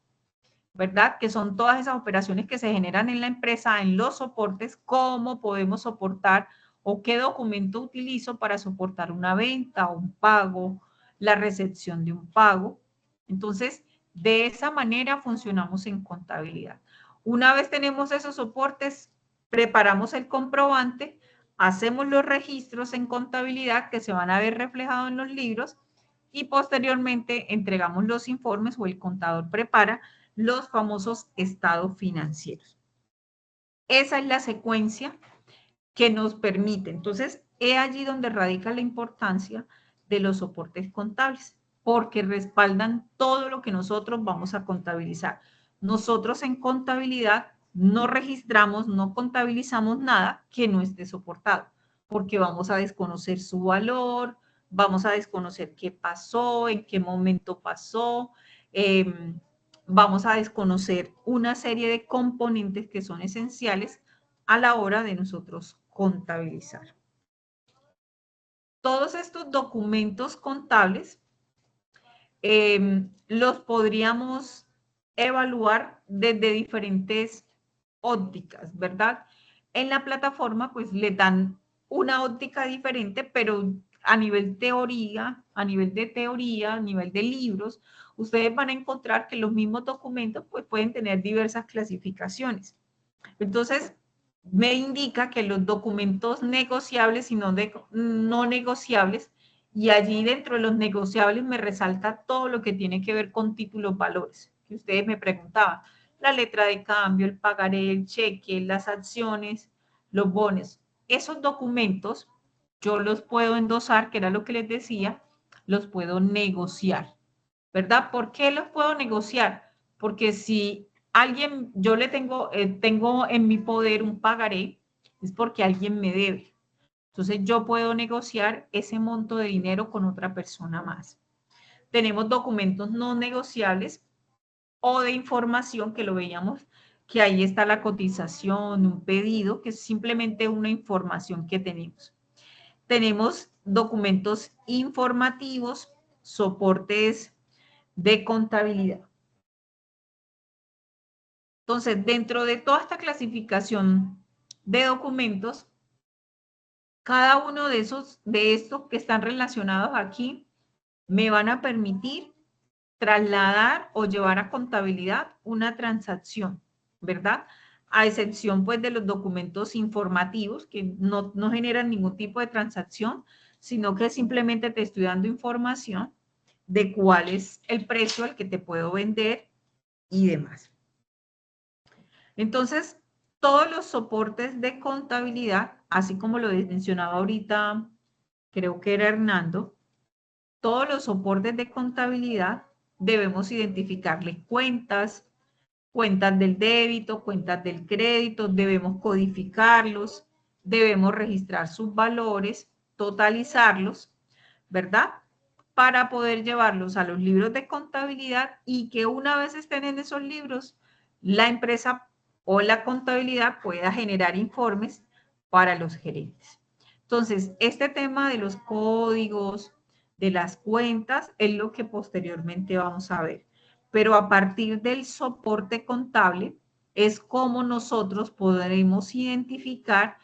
¿verdad? Que son todas esas operaciones que se generan en la empresa, en los soportes, cómo podemos soportar o qué documento utilizo para soportar una venta, un pago, la recepción de un pago. Entonces, de esa manera funcionamos en contabilidad. Una vez tenemos esos soportes, preparamos el comprobante, hacemos los registros en contabilidad que se van a ver reflejados en los libros y posteriormente entregamos los informes o el contador prepara los famosos estados financieros. Esa es la secuencia que nos permite. Entonces, es allí donde radica la importancia de los soportes contables, porque respaldan todo lo que nosotros vamos a contabilizar. Nosotros en contabilidad no registramos, no contabilizamos nada que no esté soportado, porque vamos a desconocer su valor, vamos a desconocer qué pasó, en qué momento pasó, vamos a desconocer una serie de componentes que son esenciales a la hora de nosotros contabilizar. Todos estos documentos contables los podríamos evaluar desde diferentes ópticas, ¿verdad? En la plataforma pues le dan una óptica diferente, pero a nivel teoría, a nivel de teoría, a nivel de libros, ustedes van a encontrar que los mismos documentos pues pueden tener diversas clasificaciones. Entonces, me indica que los documentos negociables y no negociables, y allí dentro de los negociables me resalta todo lo que tiene que ver con títulos valores, que ustedes me preguntaban, la letra de cambio, el pagaré, el cheque, las acciones, los bonos. Esos documentos yo los puedo endosar, que era lo que les decía, los puedo negociar, ¿verdad? ¿Por qué los puedo negociar? Porque si alguien, yo le tengo en mi poder un pagaré, es porque alguien me debe. Entonces yo puedo negociar ese monto de dinero con otra persona más. Tenemos documentos no negociables o de información que lo veíamos, que ahí está la cotización, un pedido, que es simplemente una información que tenemos. Tenemos documentos informativos, soportes de contabilidad. Entonces, dentro de toda esta clasificación de documentos, cada uno de estos que están relacionados aquí me van a permitir trasladar o llevar a contabilidad una transacción, ¿verdad? A excepción pues de los documentos informativos que no generan ningún tipo de transacción, sino que simplemente te estoy dando información de cuál es el precio al que te puedo vender y demás. Entonces, todos los soportes de contabilidad, así como lo mencionaba ahorita, creo que era Hernando, todos los soportes de contabilidad debemos identificarle cuentas, cuentas del débito, cuentas del crédito, debemos codificarlos, debemos registrar sus valores, totalizarlos, ¿verdad? Para poder llevarlos a los libros de contabilidad y que una vez estén en esos libros, la empresa o la contabilidad pueda generar informes para los gerentes. Entonces, este tema de los códigos, de las cuentas, es lo que posteriormente vamos a ver. Pero a partir del soporte contable es como nosotros podremos identificar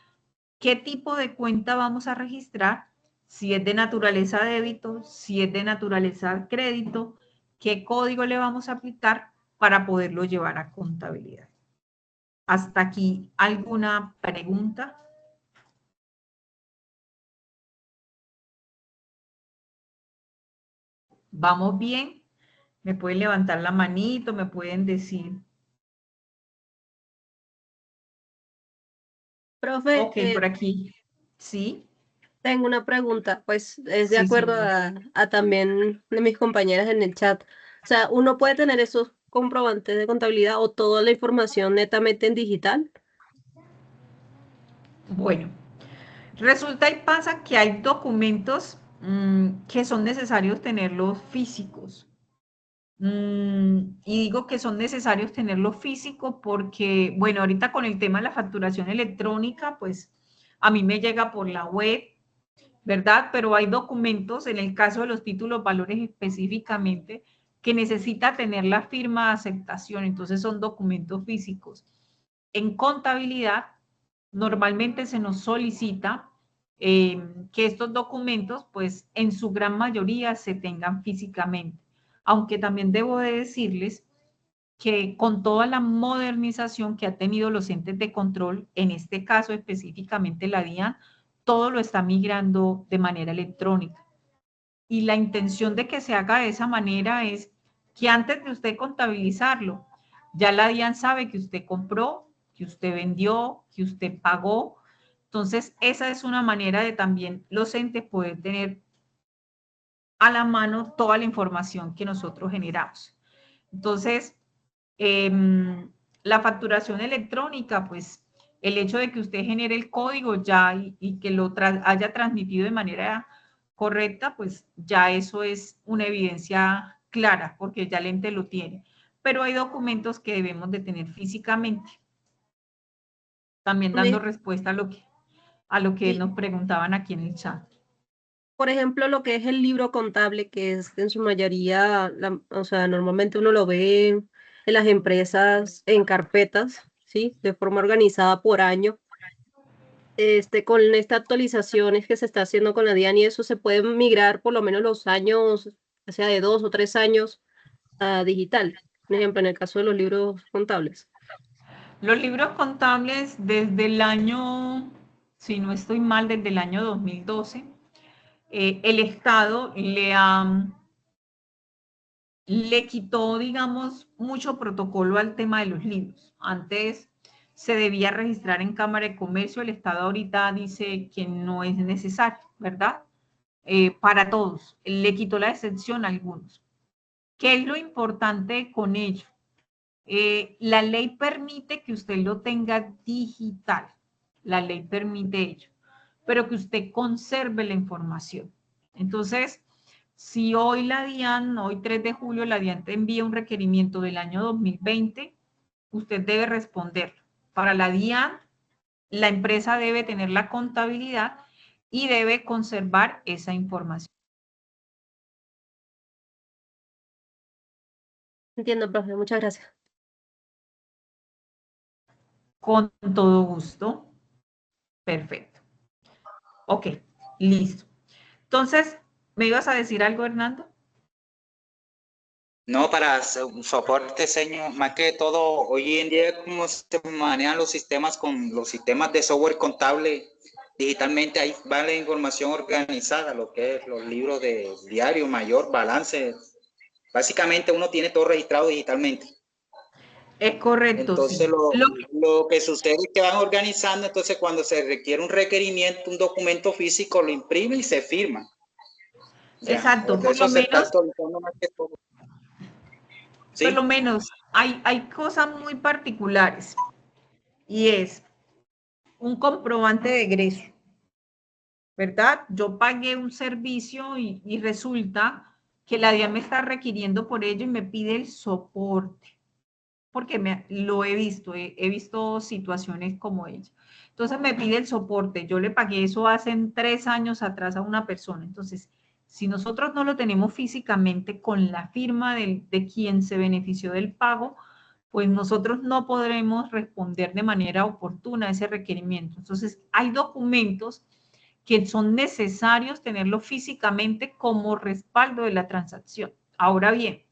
qué tipo de cuenta vamos a registrar, si es de naturaleza débito, si es de naturaleza crédito, qué código le vamos a aplicar para poderlo llevar a contabilidad. ¿Hasta aquí alguna pregunta? ¿Vamos bien? ¿Me pueden levantar la manito? ¿Me pueden decir? Profe, Ok, por aquí. ¿Sí? tengo una pregunta, pues es de Sí, acuerdo señor. a también de mis compañeras en el chat. O sea, uno puede tener esos comprobantes de contabilidad o toda la información netamente en digital. Bueno, resulta y pasa que hay documentos que son necesarios tenerlos físicos. Y digo que son necesarios tenerlo físico porque, bueno, ahorita con el tema de la facturación electrónica, pues a mí me llega por la web, ¿verdad? Pero hay documentos, en el caso de los títulos valores específicamente, que necesita tener la firma de aceptación, entonces son documentos físicos. En contabilidad, normalmente se nos solicita que estos documentos, pues en su gran mayoría se tengan físicamente. Aunque también debo de decirles que con toda la modernización que ha tenido los entes de control, en este caso específicamente la DIAN, todo lo está migrando de manera electrónica. Y la intención de que se haga de esa manera es que antes de usted contabilizarlo, ya la DIAN sabe que usted compró, que usted vendió, que usted pagó. Entonces, esa es una manera de también los entes poder tener a la mano toda la información que nosotros generamos. Entonces, la facturación electrónica, pues el hecho de que usted genere el código ya y que lo haya transmitido de manera correcta, pues ya eso es una evidencia clara, porque ya el ente lo tiene. Pero hay documentos que debemos de tener físicamente, también dando Me- respuesta a lo que sí, nos preguntaban aquí en el chat. por ejemplo, lo que es el libro contable, que es en su mayoría, o sea, normalmente uno lo ve en las empresas en carpetas, ¿sí? De forma organizada por año. Con estas actualizaciones que se está haciendo con la DIAN y eso se puede migrar por lo menos los años, o sea, de 2 o 3 años a digital. Por ejemplo, en el caso de los libros contables. Los libros contables desde el año, si no estoy mal, desde el año 2012, el Estado le quitó, digamos, mucho protocolo al tema de los libros. Antes se debía registrar en Cámara de Comercio, el Estado ahorita dice que no es necesario, ¿verdad? Para todos. Le quitó la excepción a algunos. ¿Qué es lo importante con ello? La ley permite que usted lo tenga digital. La ley permite ello, pero que usted conserve la información. Entonces, si hoy la DIAN, hoy 3 de julio, la DIAN te envía un requerimiento del año 2020, usted debe responderlo. Para la DIAN, la empresa debe tener la contabilidad y debe conservar esa información. Entiendo, profe, muchas gracias. Con todo gusto. Perfecto. Ok, listo. Entonces, ¿me ibas a decir algo, Hernando? No, para un soporte, señor, más que todo, hoy en día, cómo se manejan los sistemas con los sistemas de software contable digitalmente, ahí va la información organizada, lo que es los libros de diario, mayor, balance. Básicamente uno tiene todo registrado digitalmente. Es correcto, Entonces sí. lo que sucede es que van organizando, entonces cuando se requiere un requerimiento, un documento físico, lo imprime y se firma. Ya, Exacto, porque eso se está actualizando más que todo. por lo ¿Sí? menos hay cosas muy particulares y es un comprobante de egreso, ¿verdad? Yo pagué un servicio y resulta que la DIAN me está requiriendo por ello y me pide el soporte, porque lo he visto, he visto situaciones como ella. Entonces me pide el soporte, yo le pagué eso hace 3 años atrás a una persona. Entonces, si nosotros no lo tenemos físicamente con la firma de quien se benefició del pago, pues nosotros no podremos responder de manera oportuna a ese requerimiento. Entonces, hay documentos que son necesarios tenerlo físicamente como respaldo de la transacción. Ahora bien,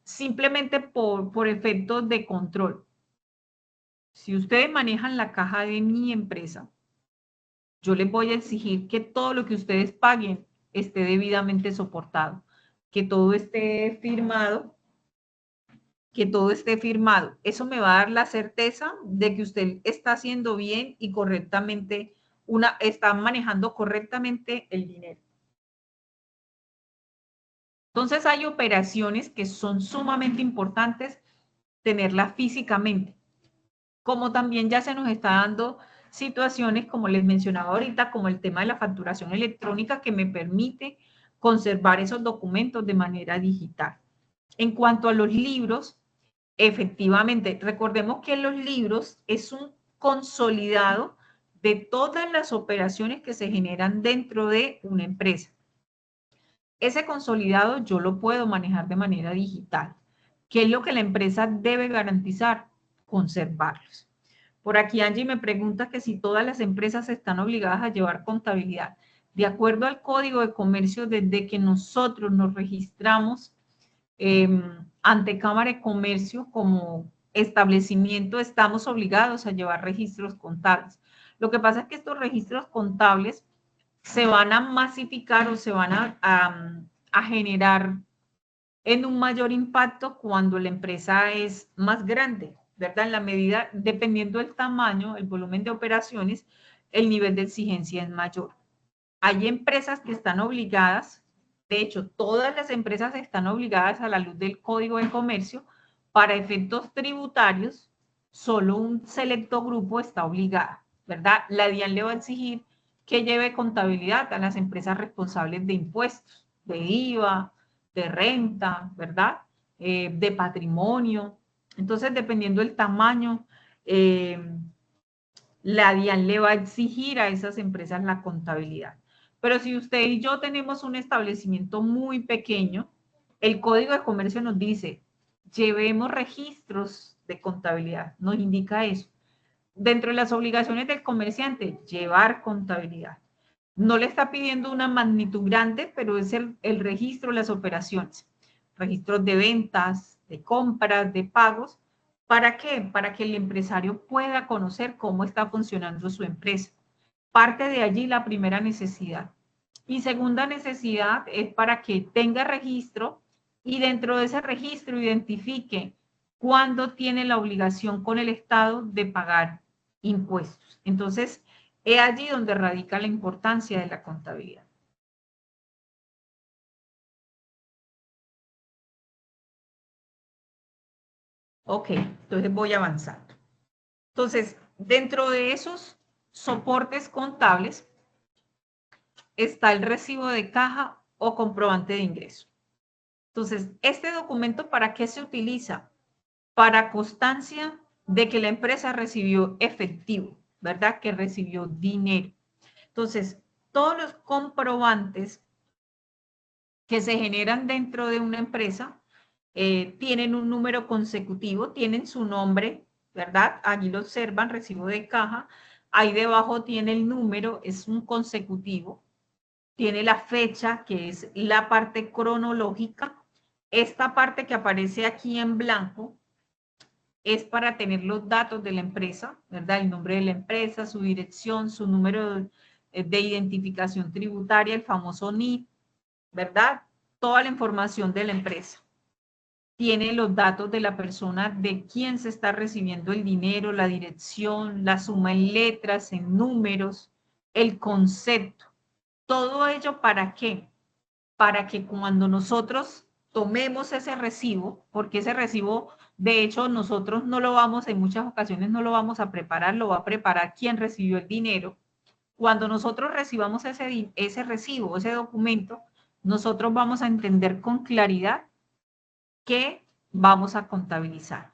simplemente por efectos de control. Si ustedes manejan la caja de mi empresa, yo les voy a exigir que todo lo que ustedes paguen esté debidamente soportado, que todo esté firmado, que todo esté firmado. Eso me va a dar la certeza de que usted está haciendo bien y correctamente, está manejando correctamente el dinero. Entonces hay operaciones que son sumamente importantes tenerlas físicamente, como también ya se nos está dando situaciones, como les mencionaba ahorita, como el tema de la facturación electrónica que me permite conservar esos documentos de manera digital. En cuanto a los libros, efectivamente, recordemos que los libros es un consolidado de todas las operaciones que se generan dentro de una empresa. Ese consolidado yo lo puedo manejar de manera digital. ¿Qué es lo que la empresa debe garantizar? Conservarlos. Por aquí Angie me pregunta que si todas las empresas están obligadas a llevar contabilidad. De acuerdo al Código de Comercio, desde que nosotros nos registramos ante Cámara de Comercio como establecimiento, estamos obligados a llevar registros contables. Lo que pasa es que estos registros contables se van a masificar o se van a generar en un mayor impacto cuando la empresa es más grande, ¿verdad? En la medida, dependiendo del tamaño, el volumen de operaciones, el nivel de exigencia es mayor. Hay empresas que están obligadas, de hecho, todas las empresas están obligadas a la luz del Código de Comercio, para efectos tributarios, solo un selecto grupo está obligada, ¿verdad? La DIAN le va a exigir que lleve contabilidad a las empresas responsables de impuestos, de IVA, de renta, ¿verdad? De patrimonio. Entonces, dependiendo del tamaño, la DIAN le va a exigir a esas empresas la contabilidad. Pero si usted y yo tenemos un establecimiento muy pequeño, el Código de Comercio nos dice, llevemos registros de contabilidad, nos indica eso. Dentro de las obligaciones del comerciante, llevar contabilidad. No le está pidiendo una magnitud grande, pero es el registro de las operaciones. Registros de ventas, de compras, de pagos. ¿Para qué? Para que el empresario pueda conocer cómo está funcionando su empresa. Parte de allí la primera necesidad. Y segunda necesidad es para que tenga registro y dentro de ese registro identifique cuándo tiene la obligación con el Estado de pagar impuestos. Entonces, es allí donde radica la importancia de la contabilidad. Ok, entonces voy avanzando. Entonces, dentro de esos soportes contables está el recibo de caja o comprobante de ingreso. Entonces, este documento, ¿para qué se utiliza? Para constancia de que la empresa recibió efectivo, ¿verdad? Que recibió dinero. Entonces, todos los comprobantes que se generan dentro de una empresa tienen un número consecutivo, tienen su nombre, ¿verdad? Allí lo observan, recibo de caja. Ahí debajo tiene el número, es un consecutivo. Tiene la fecha, que es la parte cronológica. Esta parte que aparece aquí en blanco es para tener los datos de la empresa, ¿verdad? El nombre de la empresa, su dirección, su número de identificación tributaria, el famoso NIT, ¿verdad? Toda la información de la empresa. Tiene los datos de la persona de quién se está recibiendo el dinero, la dirección, la suma en letras, en números, el concepto. Todo ello, ¿para qué? Para que cuando nosotros tomemos ese recibo, porque ese recibo, de hecho, nosotros no lo vamos, en muchas ocasiones no lo vamos a preparar, lo va a preparar quien recibió el dinero. Cuando nosotros recibamos ese recibo, ese documento, nosotros vamos a entender con claridad qué vamos a contabilizar.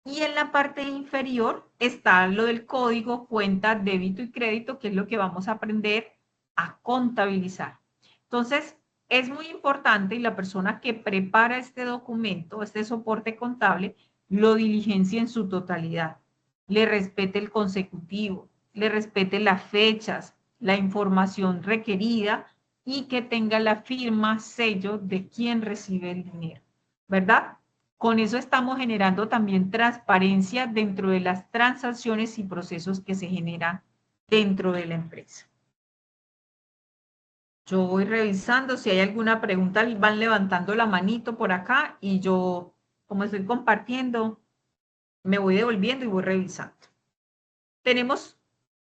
Y en la parte inferior está lo del código, cuenta, débito y crédito, que es lo que vamos a aprender a contabilizar. Entonces, es muy importante y la persona que prepara este documento, este soporte contable, lo diligencia en su totalidad. Le respete el consecutivo, le respete las fechas, la información requerida y que tenga la firma, sello de quien recibe el dinero, ¿verdad? Con eso estamos generando también transparencia dentro de las transacciones y procesos que se generan dentro de la empresa. Yo voy revisando, si hay alguna pregunta, van levantando la manito por acá y yo, como estoy compartiendo, me voy devolviendo y voy revisando. Tenemos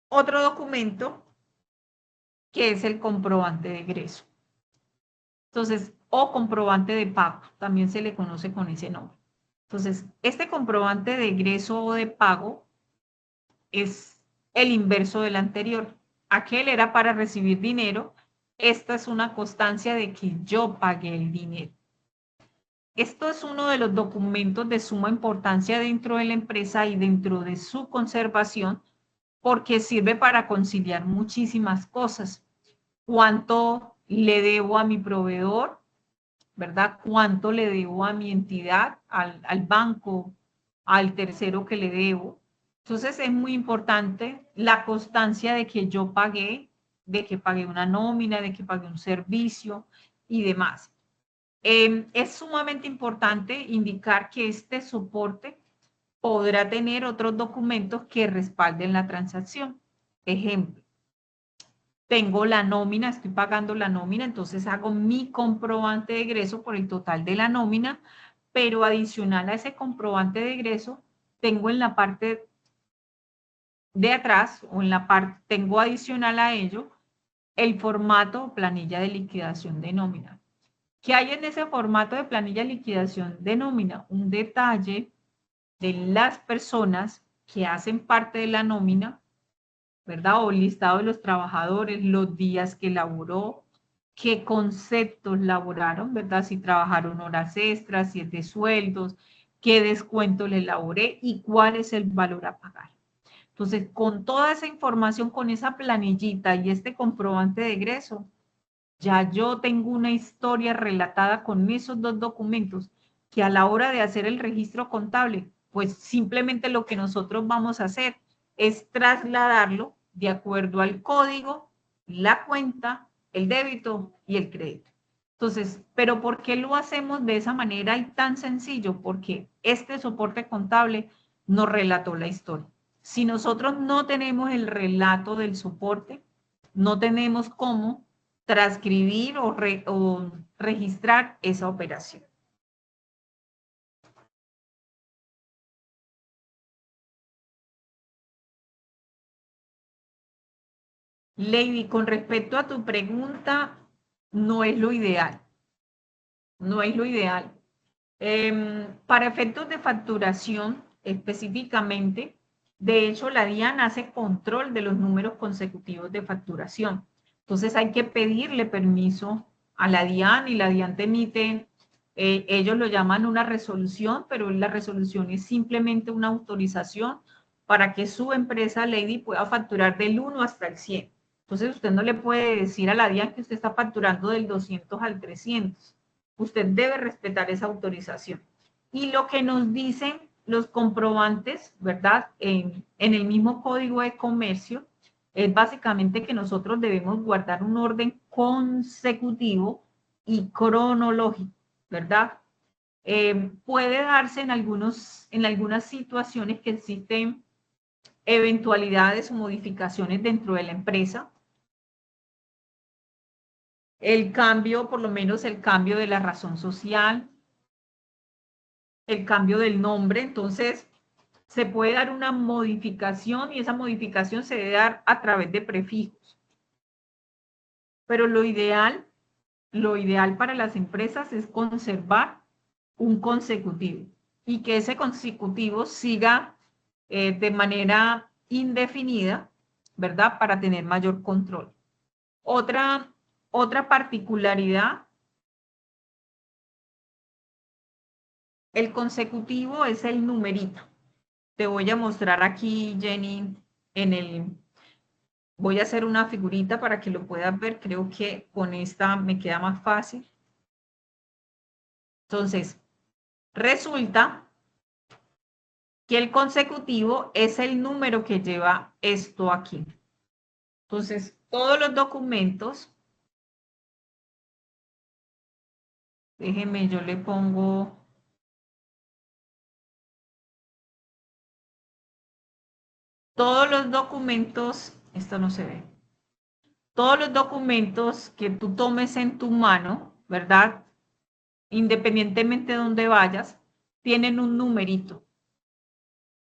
otro documento que es el comprobante de egreso. Entonces, o comprobante de pago, también se le conoce con ese nombre. Entonces, este comprobante de egreso o de pago es el inverso del anterior. Aquel era para recibir dinero. Esta es una constancia de que yo pagué el dinero. Esto es uno de los documentos de suma importancia dentro de la empresa y dentro de su conservación, porque sirve para conciliar muchísimas cosas. ¿Cuánto le debo a mi proveedor? ¿Verdad? ¿Cuánto le debo a mi entidad, al banco, al tercero que le debo? Entonces es muy importante la constancia de que yo pagué, de que pagué una nómina, de que pagué un servicio y demás. Es sumamente importante indicar que este soporte podrá tener otros documentos que respalden la transacción. Ejemplo, tengo la nómina, estoy pagando la nómina, entonces hago mi comprobante de egreso por el total de la nómina, pero adicional a ese comprobante de egreso, tengo en la parte de atrás o en la parte, tengo adicional a ello el formato o planilla de liquidación de nómina. ¿Qué hay en ese formato de planilla de liquidación de nómina? Un detalle de las personas que hacen parte de la nómina, ¿verdad? O el listado de los trabajadores, los días que laboró, qué conceptos laboraron, ¿verdad? Si trabajaron horas extras, si es de sueldos, qué descuento le elaboré y cuál es el valor a pagar. Entonces, con toda esa información, con esa planillita y este comprobante de egreso, ya yo tengo una historia relatada con esos dos documentos que a la hora de hacer el registro contable, pues simplemente lo que nosotros vamos a hacer es trasladarlo de acuerdo al código, la cuenta, el débito y el crédito. Entonces, ¿pero por qué lo hacemos de esa manera y tan sencillo? Porque este soporte contable nos relató la historia. Si nosotros no tenemos el relato del soporte, no tenemos cómo transcribir o registrar esa operación. Lady, con respecto a tu pregunta, no es lo ideal. No es lo ideal. Para efectos de facturación, específicamente, de hecho, la DIAN hace control de los números consecutivos de facturación. Entonces, hay que pedirle permiso a la DIAN y la DIAN te emite, ellos lo llaman una resolución, pero la resolución es simplemente una autorización para que su empresa, Lady, pueda facturar del 1 hasta el 100. Entonces, usted no le puede decir a la DIAN que usted está facturando del 200 al 300. Usted debe respetar esa autorización. Y lo que nos dicen los comprobantes, ¿verdad? En el mismo código de comercio, es básicamente que nosotros debemos guardar un orden consecutivo y cronológico, ¿verdad? Puede darse en algunas situaciones que existen eventualidades o modificaciones dentro de la empresa. El cambio, por lo menos el cambio de la razón social, el cambio del nombre, entonces se puede dar una modificación y esa modificación se debe dar a través de prefijos. Pero lo ideal para las empresas es conservar un consecutivo y que ese consecutivo siga de manera indefinida, ¿verdad? Para tener mayor control. Otra particularidad, el consecutivo es el numerito. Te voy a mostrar aquí, Jenny, voy a hacer una figurita para que lo puedas ver. Creo que con esta me queda más fácil. Entonces, resulta que el consecutivo es el número que lleva esto aquí. Entonces, todos los documentos, déjenme, yo le pongo todos los documentos, esto no se ve, todos los documentos que tú tomes en tu mano, ¿verdad? Independientemente de dónde vayas, tienen un numerito.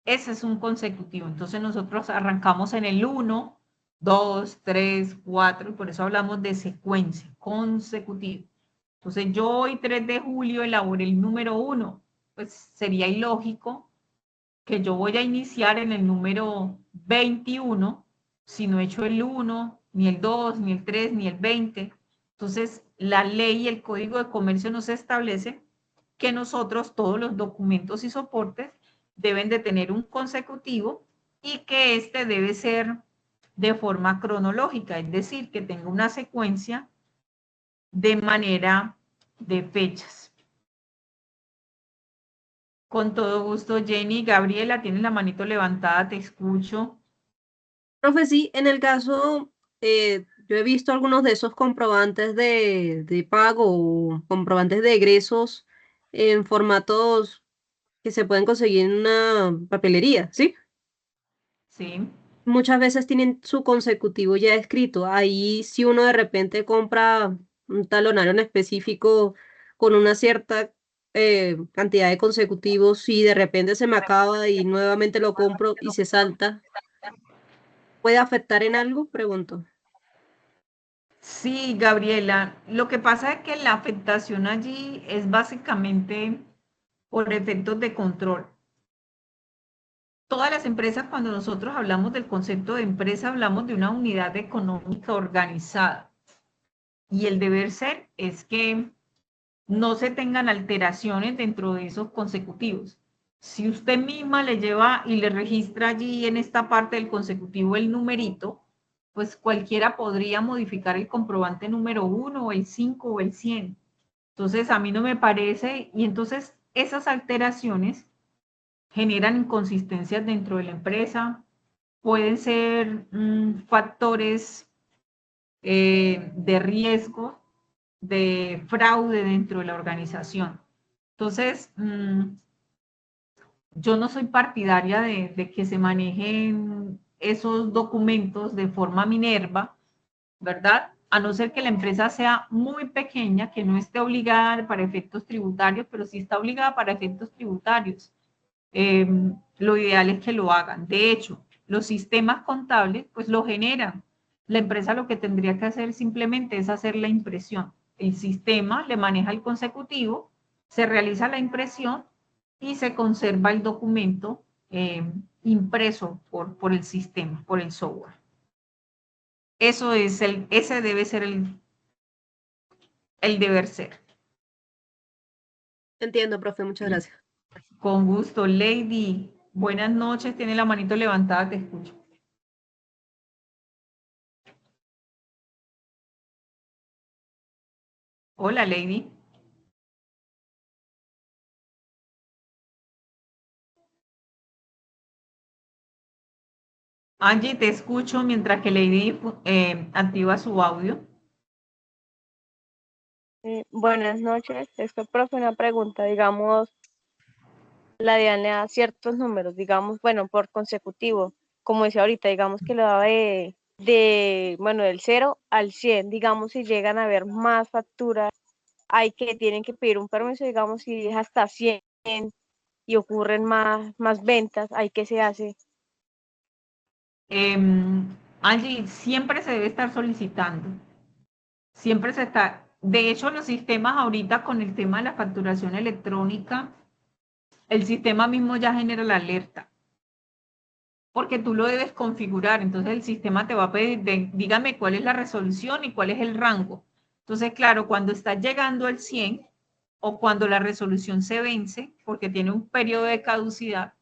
Ese es un consecutivo. Entonces nosotros arrancamos en el 1, 2, 3, 4, y por eso hablamos de secuencia, consecutivo. Entonces yo hoy 3 de julio elaboré el número 1, pues sería ilógico que yo voy a iniciar en el número 21 si no he hecho el 1, ni el 2, ni el 3, ni el 20. Entonces la ley y el Código de Comercio nos establece que nosotros todos los documentos y soportes deben de tener un consecutivo y que este debe ser de forma cronológica, es decir, que tenga una secuencia de manera de fechas. Con todo gusto, Jenny. Gabriela, tienes la manito levantada, te escucho. Profe, sí, en el caso, yo he visto algunos de esos comprobantes de pago o comprobantes de egresos en formatos que se pueden conseguir en una papelería, ¿sí? Sí. Muchas veces tienen su consecutivo ya escrito. Ahí si uno de repente compra un talonario en específico con una cierta cantidad de consecutivos, si de repente se me acaba y nuevamente lo compro y se salta, ¿puede afectar en algo? Pregunto. Sí, Gabriela. Lo que pasa es que la afectación allí es básicamente por efectos de control. Todas las empresas, cuando nosotros hablamos del concepto de empresa, hablamos de una unidad económica organizada. Y el deber ser es que no se tengan alteraciones dentro de esos consecutivos. Si usted misma le lleva y le registra allí en esta parte del consecutivo el numerito, pues cualquiera podría modificar el comprobante número 1 o el 5 o el 100. Entonces, a mí no me parece, y entonces esas alteraciones generan inconsistencias dentro de la empresa, pueden ser factores de riesgo, de fraude dentro de la organización. Entonces, yo no soy partidaria de que se manejen esos documentos de forma Minerva, ¿verdad? A no ser que la empresa sea muy pequeña, que no esté obligada para efectos tributarios, pero sí está obligada para efectos tributarios. Lo ideal es que lo hagan. De hecho, los sistemas contables, pues lo generan. La empresa lo que tendría que hacer simplemente es hacer la impresión. El sistema le maneja el consecutivo, se realiza la impresión y se conserva el documento impreso por el sistema, por el software. Eso es ese debe ser el deber ser. Entiendo, profe, muchas gracias. Con gusto, Lady. Buenas noches, tiene la manito levantada, te escucho. Hola, Lady. Angie, te escucho mientras que Lady activa su audio. Buenas noches. Esto, profe, una pregunta. Digamos, la DIAN le da ciertos números, digamos, bueno, por consecutivo. Como decía ahorita, digamos que le da bueno, del 0 al 100. Digamos, si llegan a haber más facturas, tienen que pedir un permiso, digamos, si es hasta 100 y ocurren más ventas, ¿ahí qué se hace? Angie, siempre se debe estar solicitando. Siempre se está. De hecho, los sistemas ahorita con el tema de la facturación electrónica, el sistema mismo ya genera la alerta, porque tú lo debes configurar. Entonces el sistema te va a pedir, dígame cuál es la resolución y cuál es el rango. Entonces, claro, cuando estás llegando al 100 o cuando la resolución se vence, porque tiene un periodo de caducidad,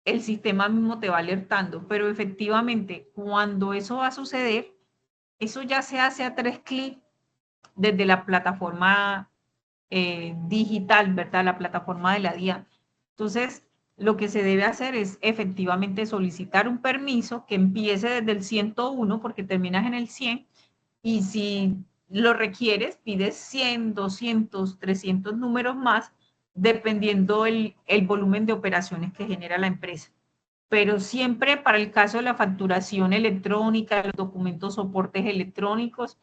el sistema mismo te va alertando. Pero efectivamente, cuando eso va a suceder, eso ya se hace a 3 clics desde la plataforma digital, ¿verdad? La plataforma de la DIAN. Entonces, lo que se debe hacer es efectivamente solicitar un permiso que empiece desde el 101 porque terminas en el 100 y si lo requieres, pides 100, 200, 300 números más dependiendo el volumen de operaciones que genera la empresa. pero siempre para el caso de la facturación electrónica, los documentos soportes electrónicos,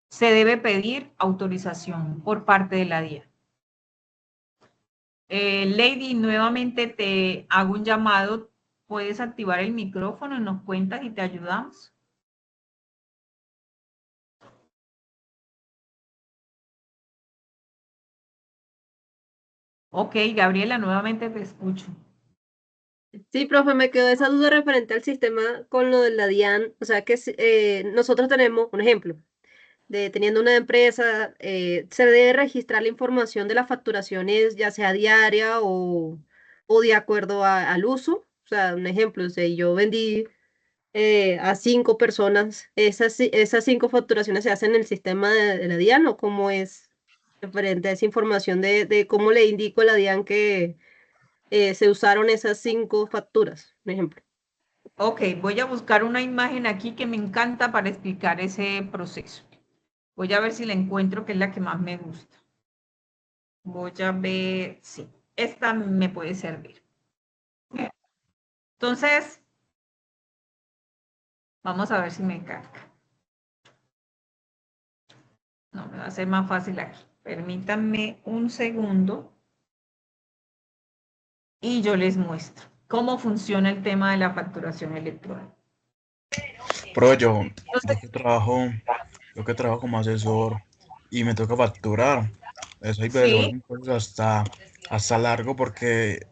se debe pedir autorización por parte de la DIAN. Lady, nuevamente te hago un llamado. ¿Puedes activar el micrófono y nos cuentas y te ayudamos? Ok, Gabriela, nuevamente te escucho. Sí, profe, me quedó esa duda referente al sistema con lo de la DIAN. O sea que nosotros tenemos un ejemplo de teniendo una empresa, se debe registrar la información de las facturaciones, ya sea diaria o de acuerdo al uso. O sea, un ejemplo, si yo vendí a 5 personas, esas 5 facturaciones se hacen en el sistema de la DIAN, o cómo es referente a esa información de cómo le indico a la DIAN que se usaron esas 5 facturas, por ejemplo. Ok, voy a buscar una imagen aquí que me encanta para explicar ese proceso. Voy a ver si la encuentro, que es la que más me gusta. Voy a ver, sí, esta me puede servir. Entonces, vamos a ver si me carga. No, me va a ser más fácil aquí. Permítanme un segundo y yo les muestro cómo funciona el tema de la facturación electrónica. Pero yo que trabajo como asesor y me toca facturar, eso hay veces se vuelve Sí, un proceso hasta largo porque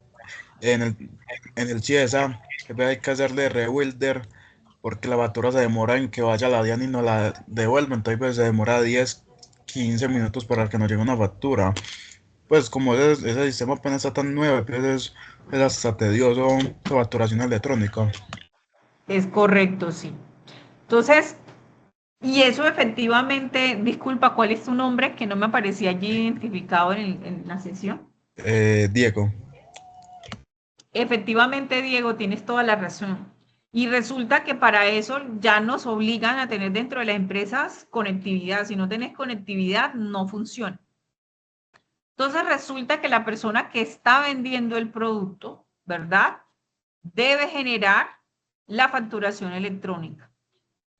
en el CIESA hay que hacerle rewilder porque la factura se demora en que vaya a la DIAN y no la devuelve, entonces pues, se demora 10, 15 minutos para que nos llegue una factura. Pues como ese sistema apenas está tan nuevo, pues es hasta tedioso la facturación electrónica. es correcto, sí. Entonces, y eso efectivamente, disculpa, ¿cuál es tu nombre? Que no me aparecía allí identificado en la sesión. Diego. Efectivamente, Diego, tienes toda la razón. Y resulta que para eso ya nos obligan a tener dentro de las empresas conectividad. Si no tenés conectividad, no funciona. Entonces resulta que la persona que está vendiendo el producto, ¿verdad? Debe generar la facturación electrónica.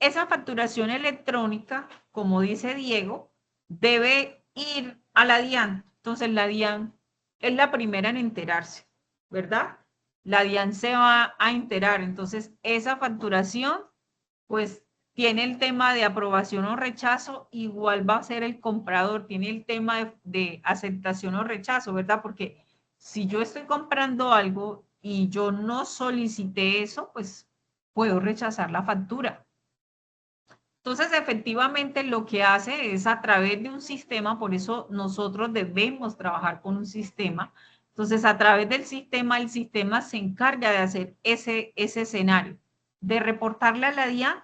Esa facturación electrónica, como dice Diego, debe ir a la DIAN. Entonces la DIAN es la primera en enterarse, ¿verdad? La DIAN se va a enterar. Entonces esa facturación, pues tiene el tema de aprobación o rechazo, igual va a ser el comprador, tiene el tema de aceptación o rechazo, ¿verdad? Porque si yo estoy comprando algo y yo no solicité eso, pues puedo rechazar la factura. Entonces, efectivamente, lo que hace es a través de un sistema, por eso nosotros debemos trabajar con un sistema. Entonces, a través del sistema, el sistema se encarga de hacer ese escenario, de reportarle a la DIAN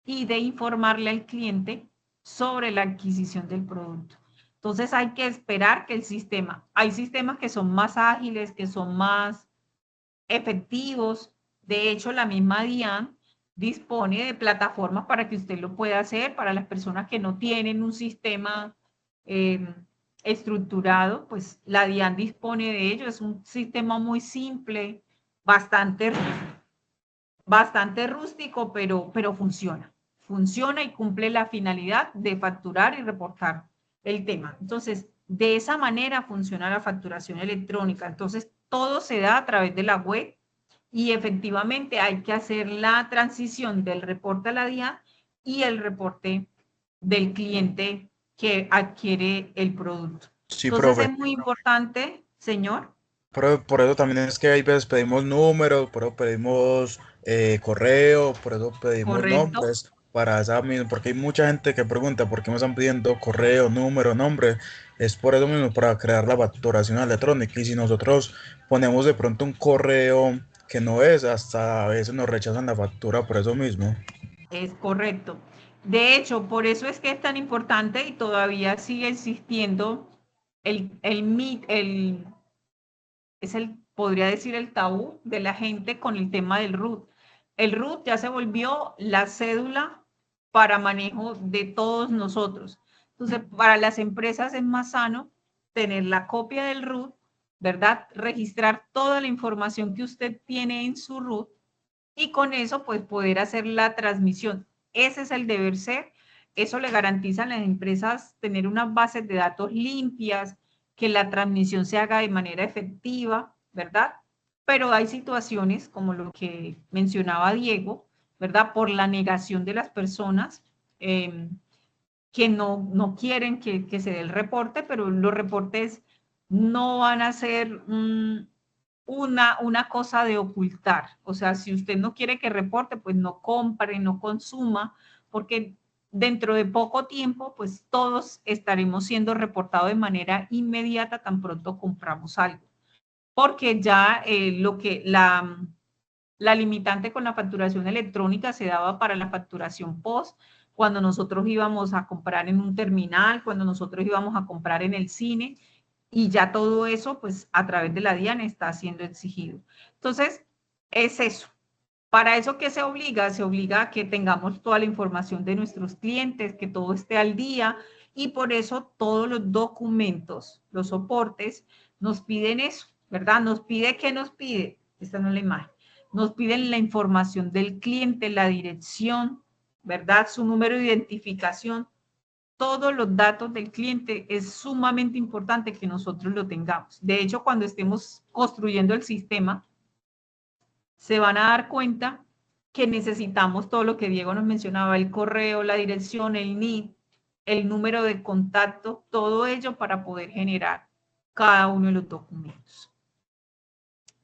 y de informarle al cliente sobre la adquisición del producto. Entonces, hay que esperar que el sistema, hay sistemas que son más ágiles, que son más efectivos. De hecho, la misma DIAN dispone de plataformas para que usted lo pueda hacer. Para las personas que no tienen un sistema estructurado, pues la DIAN dispone de ello. Es un sistema muy simple, bastante rústico, pero funciona. Funciona y cumple la finalidad de facturar y reportar el tema. Entonces, de esa manera funciona la facturación electrónica. Entonces, todo se da a través de la web y efectivamente hay que hacer la transición del reporte a la DIAN y el reporte del cliente que adquiere el producto. Sí, Entonces, profe. es muy importante, señor. Por eso también es que hay veces pedimos números, por eso pedimos correo, por eso pedimos Correcto. nombres, para esa misma, porque hay mucha gente que pregunta por qué me están pidiendo correo, número, nombre. Es por eso mismo, para crear la facturación electrónica. Y si nosotros ponemos de pronto un correo que no es, hasta a veces nos rechazan la factura por eso mismo. Es correcto. De hecho, por eso es que es tan importante y todavía sigue existiendo podría decir, el tabú de la gente con el tema del RUT. El RUT ya se volvió la cédula para manejo de todos nosotros. Entonces, para las empresas es más sano tener la copia del RUT ¿verdad? Registrar toda la información que usted tiene en su RUT y con eso pues poder hacer la transmisión. Ese es el deber ser. Eso le garantiza a las empresas tener unas bases de datos limpias, que la transmisión se haga de manera efectiva, ¿verdad? Pero hay situaciones como lo que mencionaba Diego, ¿verdad? Por la negación de las personas que no quieren que se dé el reporte, pero los reportes no van a ser una cosa de ocultar. O sea, si usted no quiere que reporte, pues no compre, no consuma, porque dentro de poco tiempo, pues todos estaremos siendo reportados de manera inmediata tan pronto compramos algo. Porque ya la limitante con la facturación electrónica se daba para la facturación post, cuando nosotros íbamos a comprar en un terminal, cuando nosotros íbamos a comprar en el cine, y ya todo eso, pues a través de la DIAN está siendo exigido. Entonces, es eso. Para eso, ¿qué se obliga? Se obliga a que tengamos toda la información de nuestros clientes, que todo esté al día, y por eso todos los documentos, los soportes, nos piden eso, ¿verdad? Nos pide, ¿qué nos pide? Esta no es la imagen. Nos piden la información del cliente, la dirección, ¿verdad? Su número de identificación, todos los datos del cliente es sumamente importante que nosotros lo tengamos. De hecho, cuando estemos construyendo el sistema, se van a dar cuenta que necesitamos todo lo que Diego nos mencionaba, el correo, la dirección, el NID, el número de contacto, todo ello para poder generar cada uno de los documentos.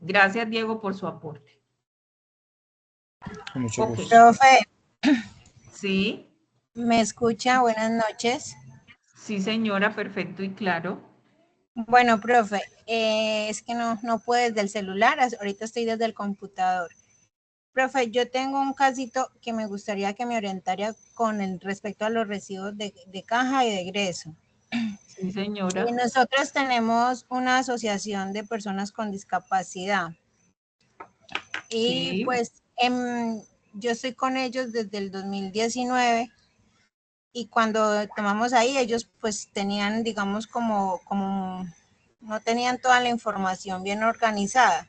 Gracias, Diego, por su aporte. Con mucho gusto. Profe, ¿Sí? ¿me escucha? Buenas noches. Sí, señora, perfecto y claro. Bueno, profe, es que no puedo desde el celular, ahorita estoy desde el computador. Profe, yo tengo un casito que me gustaría que me orientara con respecto a los recibos de caja y de egreso. Sí, señora. Nosotros tenemos una asociación de personas con discapacidad y Sí. pues yo estoy con ellos desde el 2019 y cuando tomamos ahí ellos pues tenían, digamos, como no tenían toda la información bien organizada.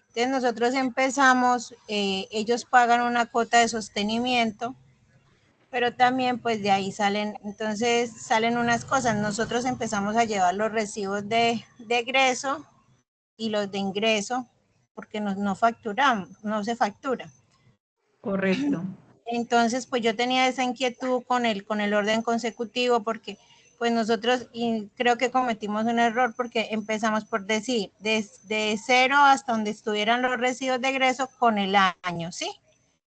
Entonces nosotros empezamos, ellos pagan una cuota de sostenimiento, pero también pues de ahí salen unas cosas. Nosotros empezamos a llevar los recibos de egreso y los de ingreso, porque no facturamos, no se factura. Correcto. Entonces, pues yo tenía esa inquietud con el orden consecutivo, porque pues nosotros y creo que cometimos un error porque empezamos por decir de cero hasta donde estuvieran los recibos de egreso con el año, ¿sí?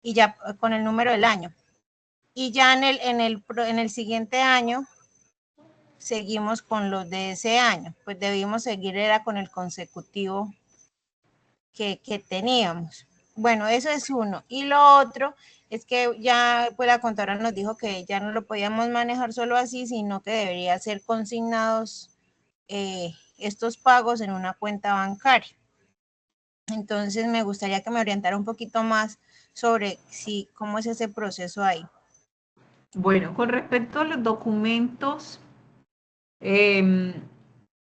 Y ya con el número del año. Y ya en el siguiente año seguimos con los de ese año, pues debimos seguir era con el consecutivo que teníamos. Bueno, eso es uno. Y lo otro es que ya pues la contadora nos dijo que ya no lo podíamos manejar solo así, sino que debería ser consignados estos pagos en una cuenta bancaria. Entonces me gustaría que me orientara un poquito más sobre cómo es ese proceso ahí. Bueno, con respecto a los documentos, el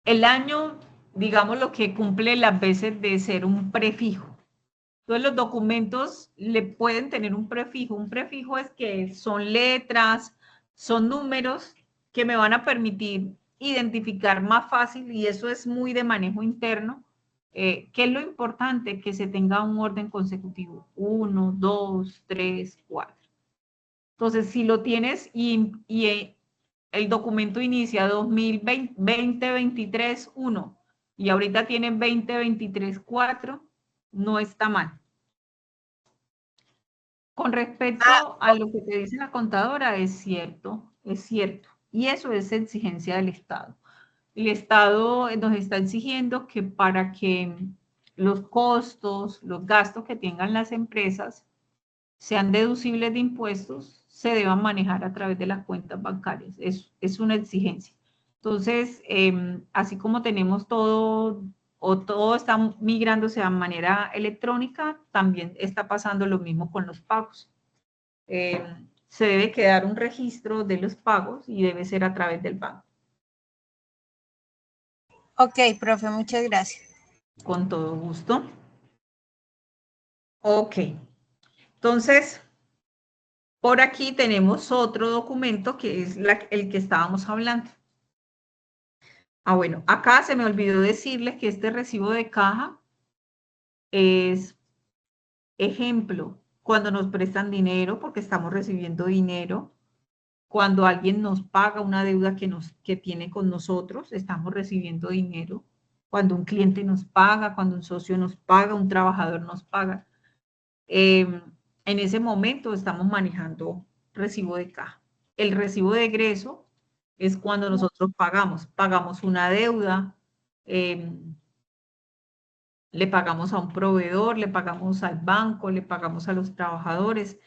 año, digamos, lo que cumple las veces de ser un prefijo. Entonces, los documentos le pueden tener un prefijo. Un prefijo es que son letras, son números que me van a permitir identificar más fácil, y eso es muy de manejo interno. ¿Qué es lo importante? Que se tenga un orden consecutivo. 1, 2, 3, 4. Entonces, si lo tienes y el documento inicia 2023 1 y ahorita tiene 2023 4, no está mal. Con respecto a lo que te dice la contadora, es cierto, es cierto. Y eso es exigencia del Estado. El Estado nos está exigiendo que para que los costos, los gastos que tengan las empresas sean deducibles de impuestos, se deban manejar a través de las cuentas bancarias. Es una exigencia. Entonces, así como tenemos todo o todo está migrándose a manera electrónica, también está pasando lo mismo con los pagos. Se debe quedar un registro de los pagos y debe ser a través del banco. Ok, profe, muchas gracias. Con todo gusto. Ok. Entonces, por aquí tenemos otro documento que es el que estábamos hablando. Ah, bueno, acá se me olvidó decirles que este recibo de caja es ejemplo cuando nos prestan dinero porque estamos recibiendo dinero, cuando alguien nos paga una deuda que tiene con nosotros, estamos recibiendo dinero, cuando un cliente nos paga, cuando un socio nos paga, un trabajador nos paga. En ese momento estamos manejando recibo de caja. El recibo de egreso es cuando nosotros pagamos una deuda, le pagamos a un proveedor, le pagamos al banco, le pagamos a los trabajadores,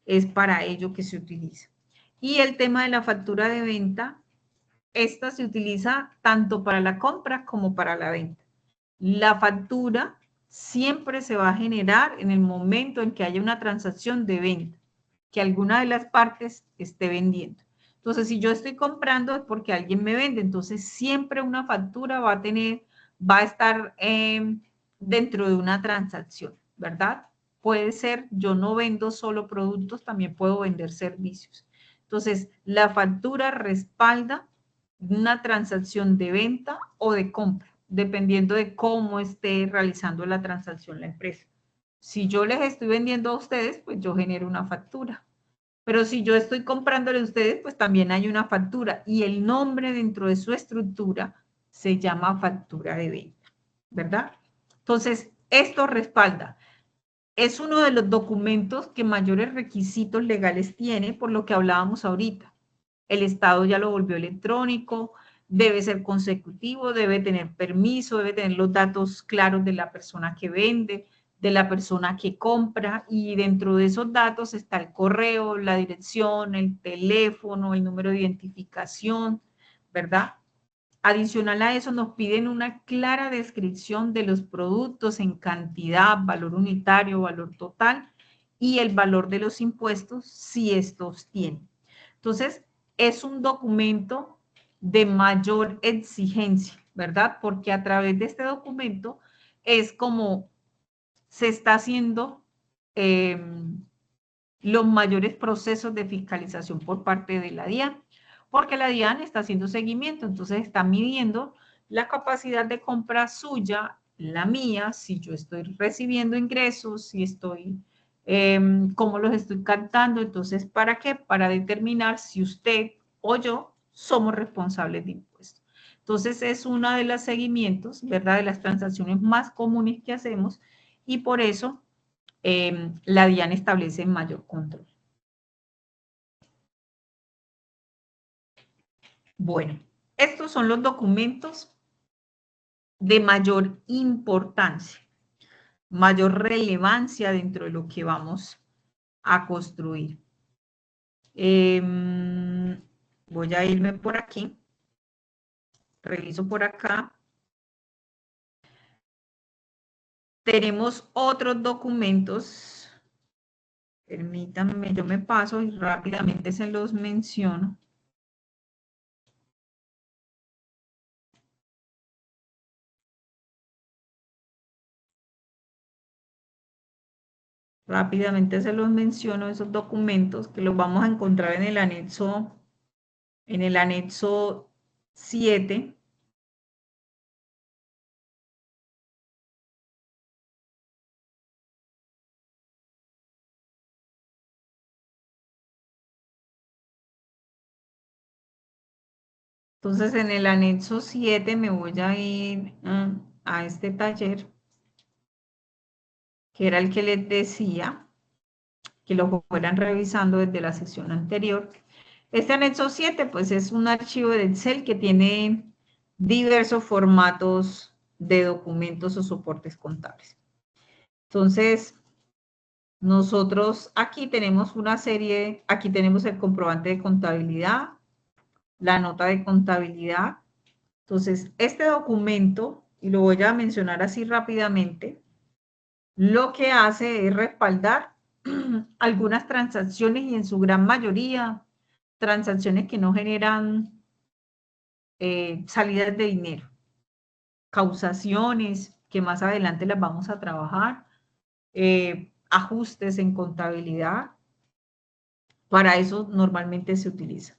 es para ello que se utiliza. Y el tema de la factura de venta, esta se utiliza tanto para la compra como para la venta. La factura siempre se va a generar en el momento en que haya una transacción de venta, que alguna de las partes esté vendiendo. Entonces, si yo estoy comprando es porque alguien me vende, entonces siempre una factura va a estar dentro de una transacción, ¿verdad? Puede ser, yo no vendo solo productos, también puedo vender servicios. Entonces, la factura respalda una transacción de venta o de compra, dependiendo de cómo esté realizando la transacción la empresa. Si yo les estoy vendiendo a ustedes, pues yo genero una factura. Pero si yo estoy comprándole a ustedes, pues también hay una factura y el nombre dentro de su estructura se llama factura de venta, ¿verdad? Entonces, esto respalda. Es uno de los documentos que mayores requisitos legales tiene, por lo que hablábamos ahorita. El Estado ya lo volvió electrónico, debe ser consecutivo, debe tener permiso, debe tener los datos claros de la persona que vende, de la persona que compra, y dentro de esos datos está el correo, la dirección, el teléfono, el número de identificación, ¿verdad? Adicional a eso, nos piden una clara descripción de los productos en cantidad, valor unitario, valor total y el valor de los impuestos si estos tienen. Entonces, es un documento de mayor exigencia, ¿verdad? Porque a través de este documento es como se está haciendo los mayores procesos de fiscalización por parte de la DIAN, porque la DIAN está haciendo seguimiento, entonces está midiendo la capacidad de compra suya, la mía, si yo estoy recibiendo ingresos, si estoy, cómo los estoy captando, entonces, ¿para qué? Para determinar si usted o yo somos responsables de impuestos. Entonces, es uno de los seguimientos, ¿verdad? De las transacciones más comunes que hacemos y por eso la DIAN establece mayor control. Bueno, estos son los documentos de mayor importancia, mayor relevancia dentro de lo que vamos a construir. Voy a irme por aquí, reviso por acá. Tenemos otros documentos. Permítanme, yo me paso y rápidamente se los menciono. Rápidamente se los menciono, esos documentos que los vamos a encontrar en el anexo 7. Entonces, en el anexo 7 me voy a ir a este taller, que era el que les decía, que lo fueran revisando desde la sesión anterior. Este anexo 7, pues es un archivo de Excel que tiene diversos formatos de documentos o soportes contables. Entonces, nosotros aquí tenemos una serie, aquí tenemos el comprobante de contabilidad, la nota de contabilidad. Entonces, este documento, y lo voy a mencionar así rápidamente, lo que hace es respaldar algunas transacciones y en su gran mayoría transacciones que no generan salidas de dinero. causaciones, que más adelante las vamos a trabajar, ajustes en contabilidad. Para eso normalmente se utiliza.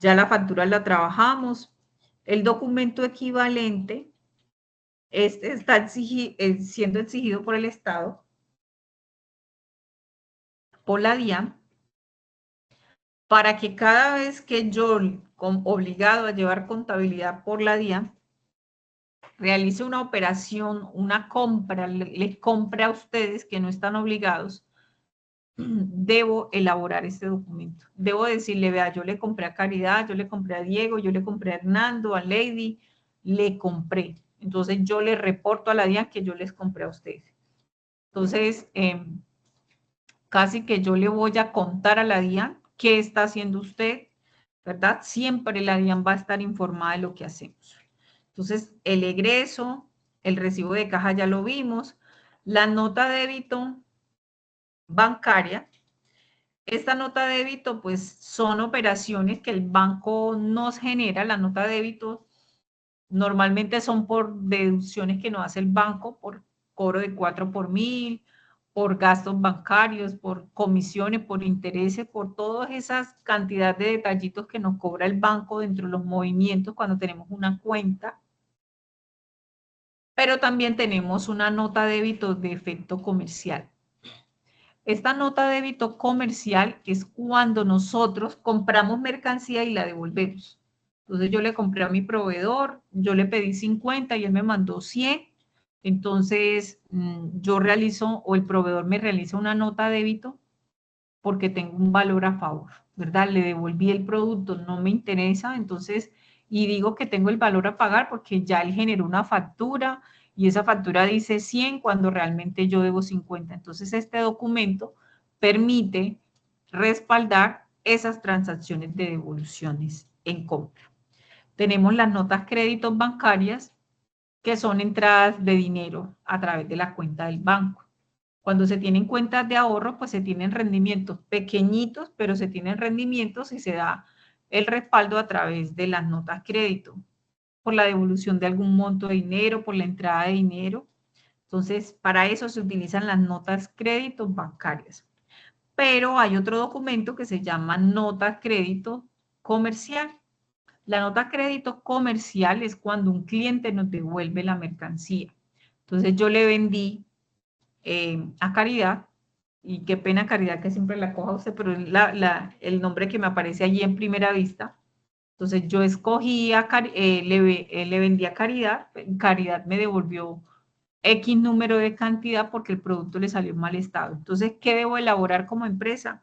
Ya la factura la trabajamos. El documento equivalente, este está siendo exigido por el Estado, por la DIAN, para que cada vez que yo, obligado a llevar contabilidad por la DIAN, realice una operación, una compra, les compre a ustedes que no están obligados, debo elaborar este documento. Debo decirle, vea, yo le compré a Caridad, yo le compré a Diego, yo le compré a Hernando, a Lady, le compré. Entonces yo le reporto a la DIAN que yo les compré a ustedes. Entonces, casi que yo le voy a contar a la DIAN qué está haciendo usted, ¿verdad? Siempre la DIAN va a estar informada de lo que hacemos. Entonces, el egreso, el recibo de caja ya lo vimos, la nota de débito bancaria. Esta nota de débito, pues, son operaciones que el banco nos genera. La nota de débito normalmente son por deducciones que nos hace el banco, por cobro de 4 por 1000, por gastos bancarios, por comisiones, por intereses, por todas esas cantidades de detallitos que nos cobra el banco dentro de los movimientos cuando tenemos una cuenta. Pero también tenemos una nota de débito de efecto comercial. Esta nota de débito comercial es cuando nosotros compramos mercancía y la devolvemos. Entonces yo le compré a mi proveedor, yo le pedí 50 y él me mandó 100. Entonces yo realizo, o el proveedor me realiza una nota de débito porque tengo un valor a favor, ¿verdad? Le devolví el producto, no me interesa, entonces, y digo que tengo el valor a pagar porque ya él generó una factura y esa factura dice 100 cuando realmente yo debo 50. Entonces, este documento permite respaldar esas transacciones de devoluciones en compra. Tenemos las notas créditos bancarias, que son entradas de dinero a través de la cuenta del banco. Cuando se tienen cuentas de ahorro, pues se tienen rendimientos pequeñitos, pero se tienen rendimientos y se da el respaldo a través de las notas crédito, por la devolución de algún monto de dinero, por la entrada de dinero. Entonces, para eso se utilizan las notas crédito bancarias. Pero hay otro documento que se llama nota crédito comercial. La nota crédito comercial es cuando un cliente nos devuelve la mercancía. Entonces, yo le vendí a Caridad, y qué pena Caridad que siempre la coja usted, pero es el nombre que me aparece allí en primera vista. Entonces yo escogí, le vendí a Caridad, Caridad me devolvió X número de cantidad porque el producto le salió en mal estado. Entonces, ¿qué debo elaborar como empresa?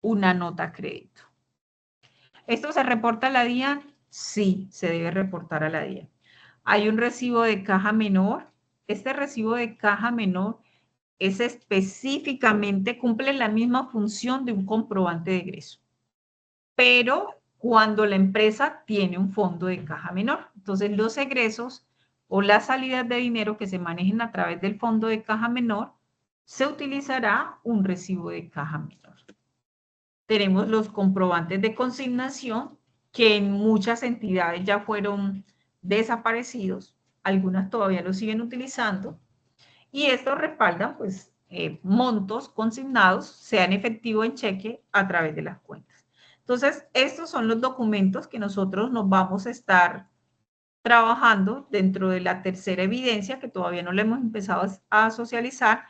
Una nota crédito. ¿Esto se reporta a la DIAN? Sí, se debe reportar a la DIAN. Hay un recibo de caja menor. Este recibo de caja menor es específicamente, cumple la misma función de un comprobante de egreso, pero cuando la empresa tiene un fondo de caja menor. Entonces, los egresos o las salidas de dinero que se manejen a través del fondo de caja menor, se utilizará un recibo de caja menor. Tenemos los comprobantes de consignación, que en muchas entidades ya fueron desaparecidos, algunas todavía lo siguen utilizando, y estos respaldan, pues, montos consignados, sea en efectivo o en cheque, a través de las cuentas. Entonces, estos son los documentos que nosotros nos vamos a estar trabajando dentro de la tercera evidencia, que todavía no la hemos empezado a socializar,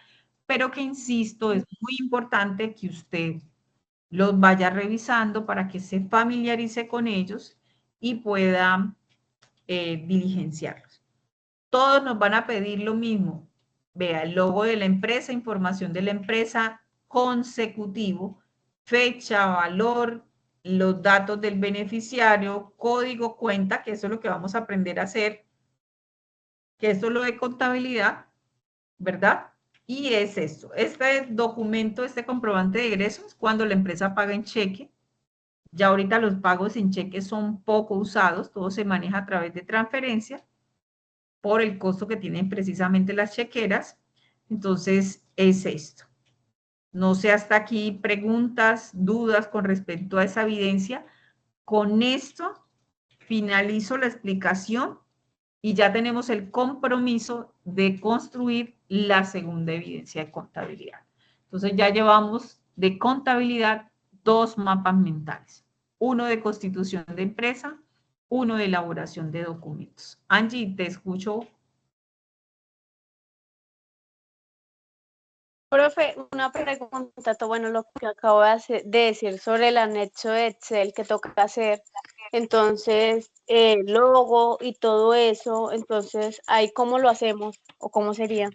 pero que, insisto, es muy importante que usted los vaya revisando para que se familiarice con ellos y pueda diligenciarlos. Todos nos van a pedir lo mismo. Vea, el logo de la empresa, información de la empresa, consecutivo, fecha, valor, los datos del beneficiario, código, cuenta, que eso es lo que vamos a aprender a hacer, que eso es lo de contabilidad, ¿verdad? Y es esto. Este documento, este comprobante de egresos, cuando la empresa paga en cheque. Ya ahorita los pagos en cheque son poco usados, todo se maneja a través de transferencia por el costo que tienen precisamente las chequeras. Entonces, es esto. No sé hasta aquí preguntas, dudas con respecto a esa evidencia. Con esto finalizo la explicación y ya tenemos el compromiso de construir la segunda evidencia de contabilidad. Entonces ya llevamos de contabilidad 2 mapas mentales, uno de constitución de empresa, uno de elaboración de documentos. Angie, te escucho. Profe, una pregunta, todo bueno lo que acabo de decir sobre el anexo de Excel que toca hacer, entonces logo y todo eso, entonces ahí cómo lo hacemos o cómo sería.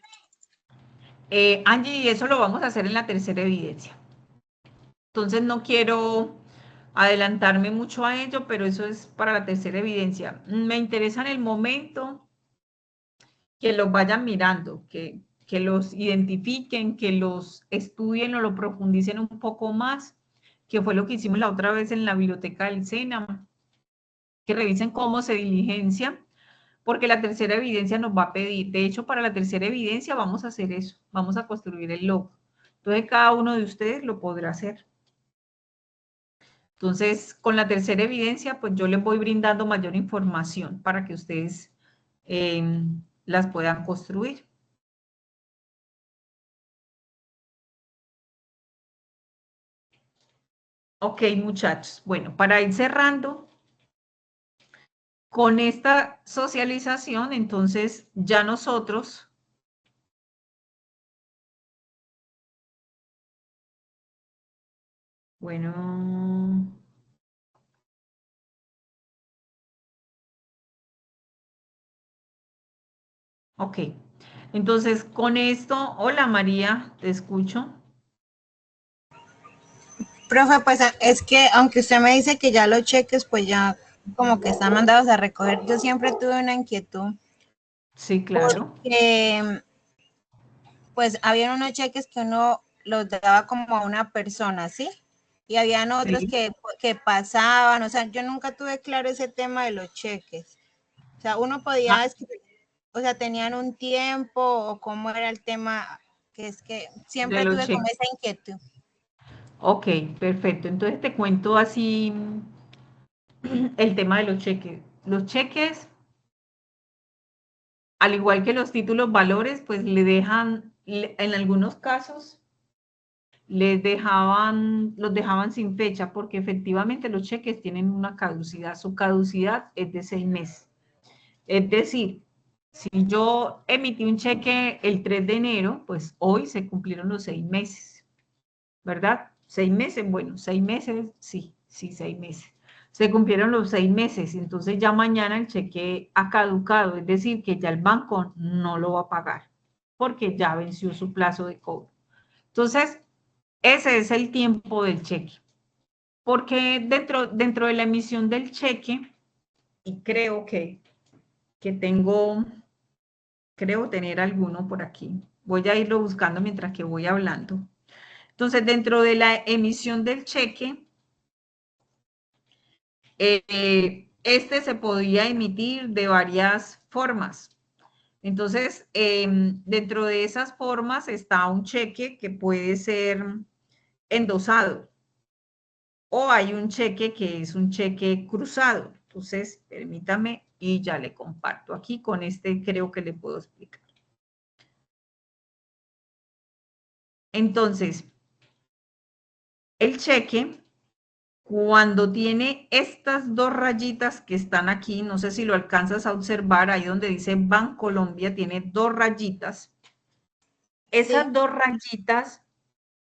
Angie, eso lo vamos a hacer en la tercera evidencia. Entonces no quiero adelantarme mucho a ello, pero eso es para la tercera evidencia. Me interesa en el momento que los vayan mirando, que los identifiquen, que los estudien o lo profundicen un poco más, que fue lo que hicimos la otra vez en la biblioteca del SENA, que revisen cómo se diligencia, porque la tercera evidencia nos va a pedir. De hecho, para la tercera evidencia vamos a hacer eso, vamos a construir el logo. Entonces, cada uno de ustedes lo podrá hacer. Entonces, con la tercera evidencia, pues yo les voy brindando mayor información para que ustedes las puedan construir. Ok, muchachos. Bueno, para ir cerrando con esta socialización, entonces ya nosotros bueno, ok. Entonces, con esto, hola María, te escucho. Profe, pues es que aunque usted me dice que ya los cheques, pues ya como que están mandados a recoger, yo siempre tuve una inquietud. Sí, claro. Porque pues habían unos cheques que uno los daba como a una persona, ¿sí? Y habían otros Sí. que pasaban, o sea, yo nunca tuve claro ese tema de los cheques. O sea, uno podía Ah, escribir, o sea, tenían un tiempo o cómo era el tema, que es que de siempre los tuve como cheques. esa inquietud. Ok, perfecto. Entonces te cuento así el tema de los cheques. Los cheques, al igual que los títulos valores, pues le dejan, en algunos casos, los dejaban sin fecha, porque efectivamente los cheques tienen una caducidad. Su caducidad es de 6 meses. Es decir, si yo emití un cheque el 3 de enero, pues hoy se cumplieron los 6 meses, ¿verdad? 6 meses, bueno, 6 meses, sí, 6 meses. Se cumplieron los 6 meses, entonces ya mañana el cheque ha caducado, es decir, que ya el banco no lo va a pagar, porque ya venció su plazo de cobro. Entonces, ese es el tiempo del cheque. Porque dentro de la emisión del cheque, y creo que creo tener alguno por aquí. Voy a irlo buscando mientras que voy hablando. Entonces, dentro de la emisión del cheque, este se podía emitir de varias formas. Entonces, dentro de esas formas está un cheque que puede ser endosado o hay un cheque que es un cheque cruzado. Entonces, permítame y ya le comparto aquí. Con este creo que le puedo explicar. Entonces, el cheque, cuando tiene estas dos rayitas que están aquí, no sé si lo alcanzas a observar, ahí donde dice Bancolombia, tiene dos rayitas. Esas dos rayitas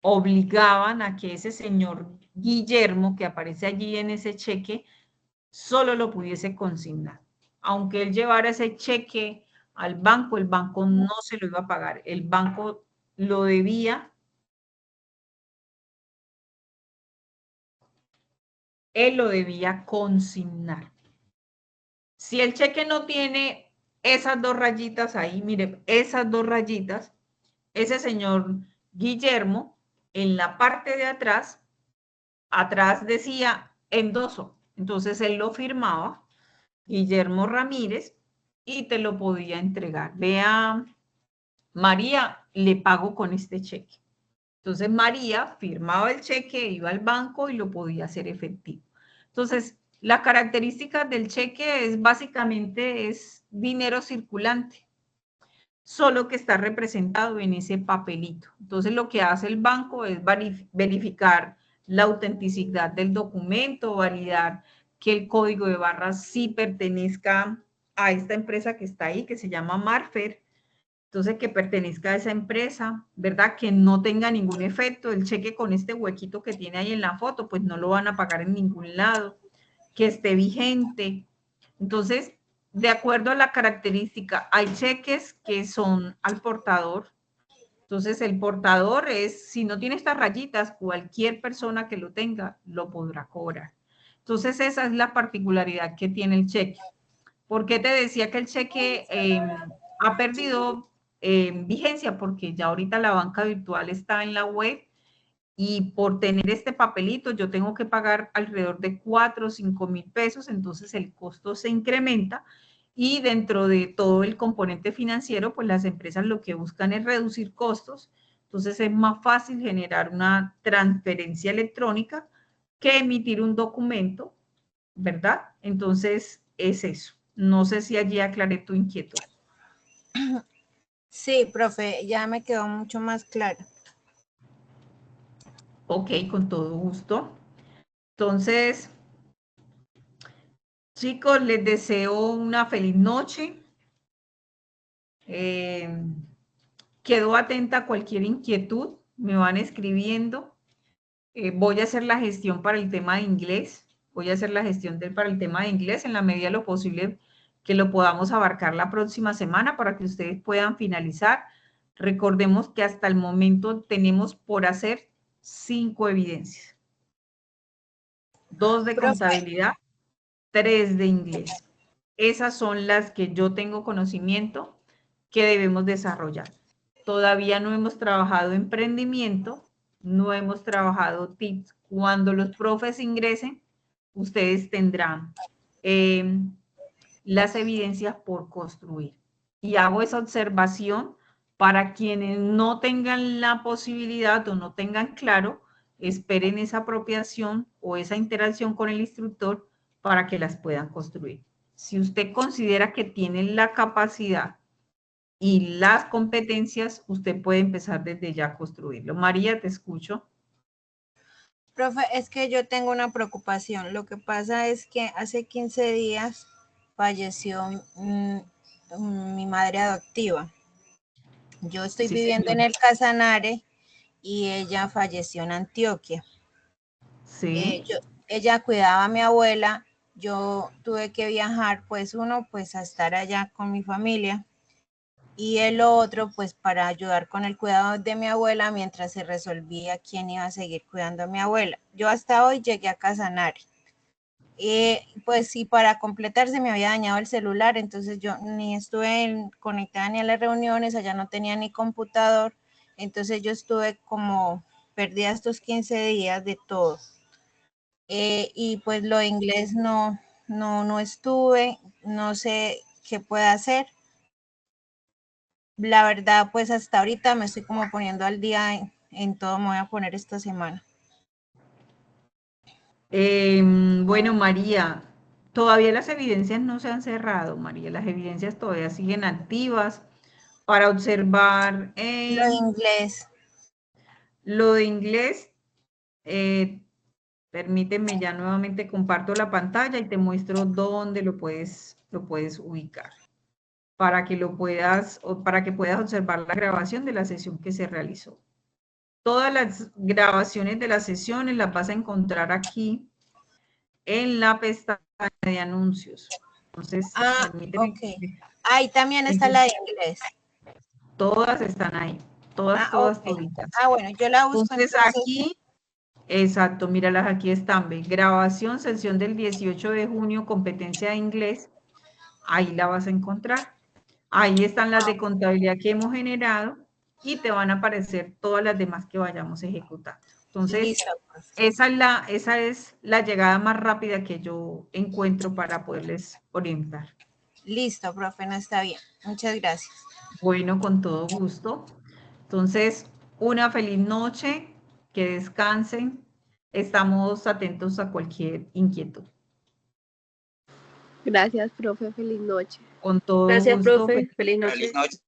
obligaban a que ese señor Guillermo, que aparece allí en ese cheque, solo lo pudiese consignar. Aunque él llevara ese cheque al banco, el banco no se lo iba a pagar. El banco lo debía, él lo debía consignar. Si el cheque no tiene esas dos rayitas ahí, mire, esas dos rayitas, ese señor Guillermo, en la parte de atrás decía endoso. Entonces él lo firmaba, Guillermo Ramírez, y te lo podía entregar. Vea, María, le pago con este cheque. Entonces María firmaba el cheque, iba al banco y lo podía hacer efectivo. Entonces, La característica del cheque es básicamente es dinero circulante, solo que está representado en ese papelito. Entonces lo que hace el banco es verificar la autenticidad del documento, validar que el código de barras sí pertenezca a esta empresa que está ahí, que se llama Marfer. Entonces, que pertenezca a esa empresa, ¿verdad? Que no tenga ningún efecto. El cheque con este huequito que tiene ahí en la foto, pues no lo van a pagar en ningún lado. Que esté vigente. Entonces, de acuerdo a la característica, hay cheques que son al portador. Entonces, el portador es, si no tiene estas rayitas, cualquier persona que lo tenga lo podrá cobrar. Entonces, esa es la particularidad que tiene el cheque. ¿Por qué te decía que el cheque ha perdido vigencia? Porque ya ahorita la banca virtual está en la web y por tener este papelito yo tengo que pagar alrededor de 4 o 5 mil pesos, entonces el costo se incrementa y dentro de todo el componente financiero, pues las empresas lo que buscan es reducir costos, entonces es más fácil generar una transferencia electrónica que emitir un documento, ¿verdad? Entonces es eso. No sé si allí aclaré tu inquietud. Sí, profe, ya me quedó mucho más claro. Ok, con todo gusto. Entonces, chicos, les deseo una feliz noche. Quedo atenta a cualquier inquietud, me van escribiendo. Voy a hacer la gestión para el tema de inglés. Voy a hacer la gestión para el tema de inglés en la medida de lo posible que lo podamos abarcar la próxima semana para que ustedes puedan finalizar. Recordemos que hasta el momento tenemos por hacer 5 evidencias. 2 de contabilidad, 3 de inglés. Esas son las que yo tengo conocimiento que debemos desarrollar. Todavía no hemos trabajado emprendimiento, no hemos trabajado tips. Cuando los profes ingresen, ustedes tendrán las evidencias por construir. Y hago esa observación para quienes no tengan la posibilidad o no tengan claro, esperen esa apropiación o esa interacción con el instructor para que las puedan construir. Si usted considera que tiene la capacidad y las competencias, usted puede empezar desde ya a construirlo. María, te escucho. Profe, es que yo tengo una preocupación. Lo que pasa es que hace 15 días falleció mi madre adoptiva. Yo estoy Sí, viviendo en señora. el Casanare y ella falleció en Antioquia. Sí. Ella cuidaba a mi abuela. Yo tuve que viajar, pues a estar allá con mi familia. Y el otro, pues para ayudar con el cuidado de mi abuela mientras se resolvía quién iba a seguir cuidando a mi abuela. Yo hasta hoy llegué a Casanare. Pues sí, para completarse me había dañado el celular, entonces yo ni estuve conectada ni a las reuniones, allá no tenía ni computador, entonces yo estuve como perdida estos 15 días de todo. Y pues lo de inglés no estuve, no sé qué pueda hacer. La verdad, pues hasta ahorita me estoy como poniendo al día en todo, me voy a poner esta semana. Bueno, María, todavía las evidencias no se han cerrado, María. Las evidencias todavía siguen activas para observar Lo de inglés. lo de inglés. Permíteme, ya nuevamente comparto la pantalla y te muestro dónde lo puedes ubicar para que para que puedas observar la grabación de la sesión que se realizó. Todas las grabaciones de las sesiones las vas a encontrar aquí en la pestaña de anuncios. Entonces, permíteme. Ok. Ahí también está la de inglés. Todas están ahí. Todas, Ok. toditas. Bueno, yo la busco Entonces, aquí, exacto, míralas, aquí están. ¿Ves? Grabación, sesión del 18 de junio, competencia de inglés. Ahí la vas a encontrar. Ahí están las de contabilidad que hemos generado y te van a aparecer todas las demás que vayamos ejecutando. Entonces, listo. esa es la llegada más rápida que yo encuentro para poderles orientar. Listo, profe, no está bien. Muchas gracias. Bueno, con todo gusto. Entonces, una feliz noche, que descansen. Estamos atentos a cualquier inquietud. Gracias, profe. Feliz noche. Con todo Gracias, gusto. profe. Feliz noche. Feliz noche.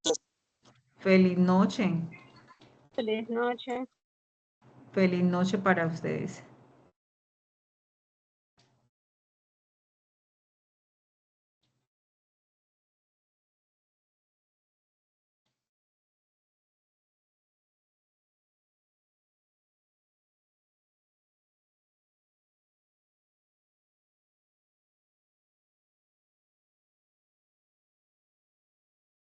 Feliz noche. Feliz noche. Feliz noche para ustedes.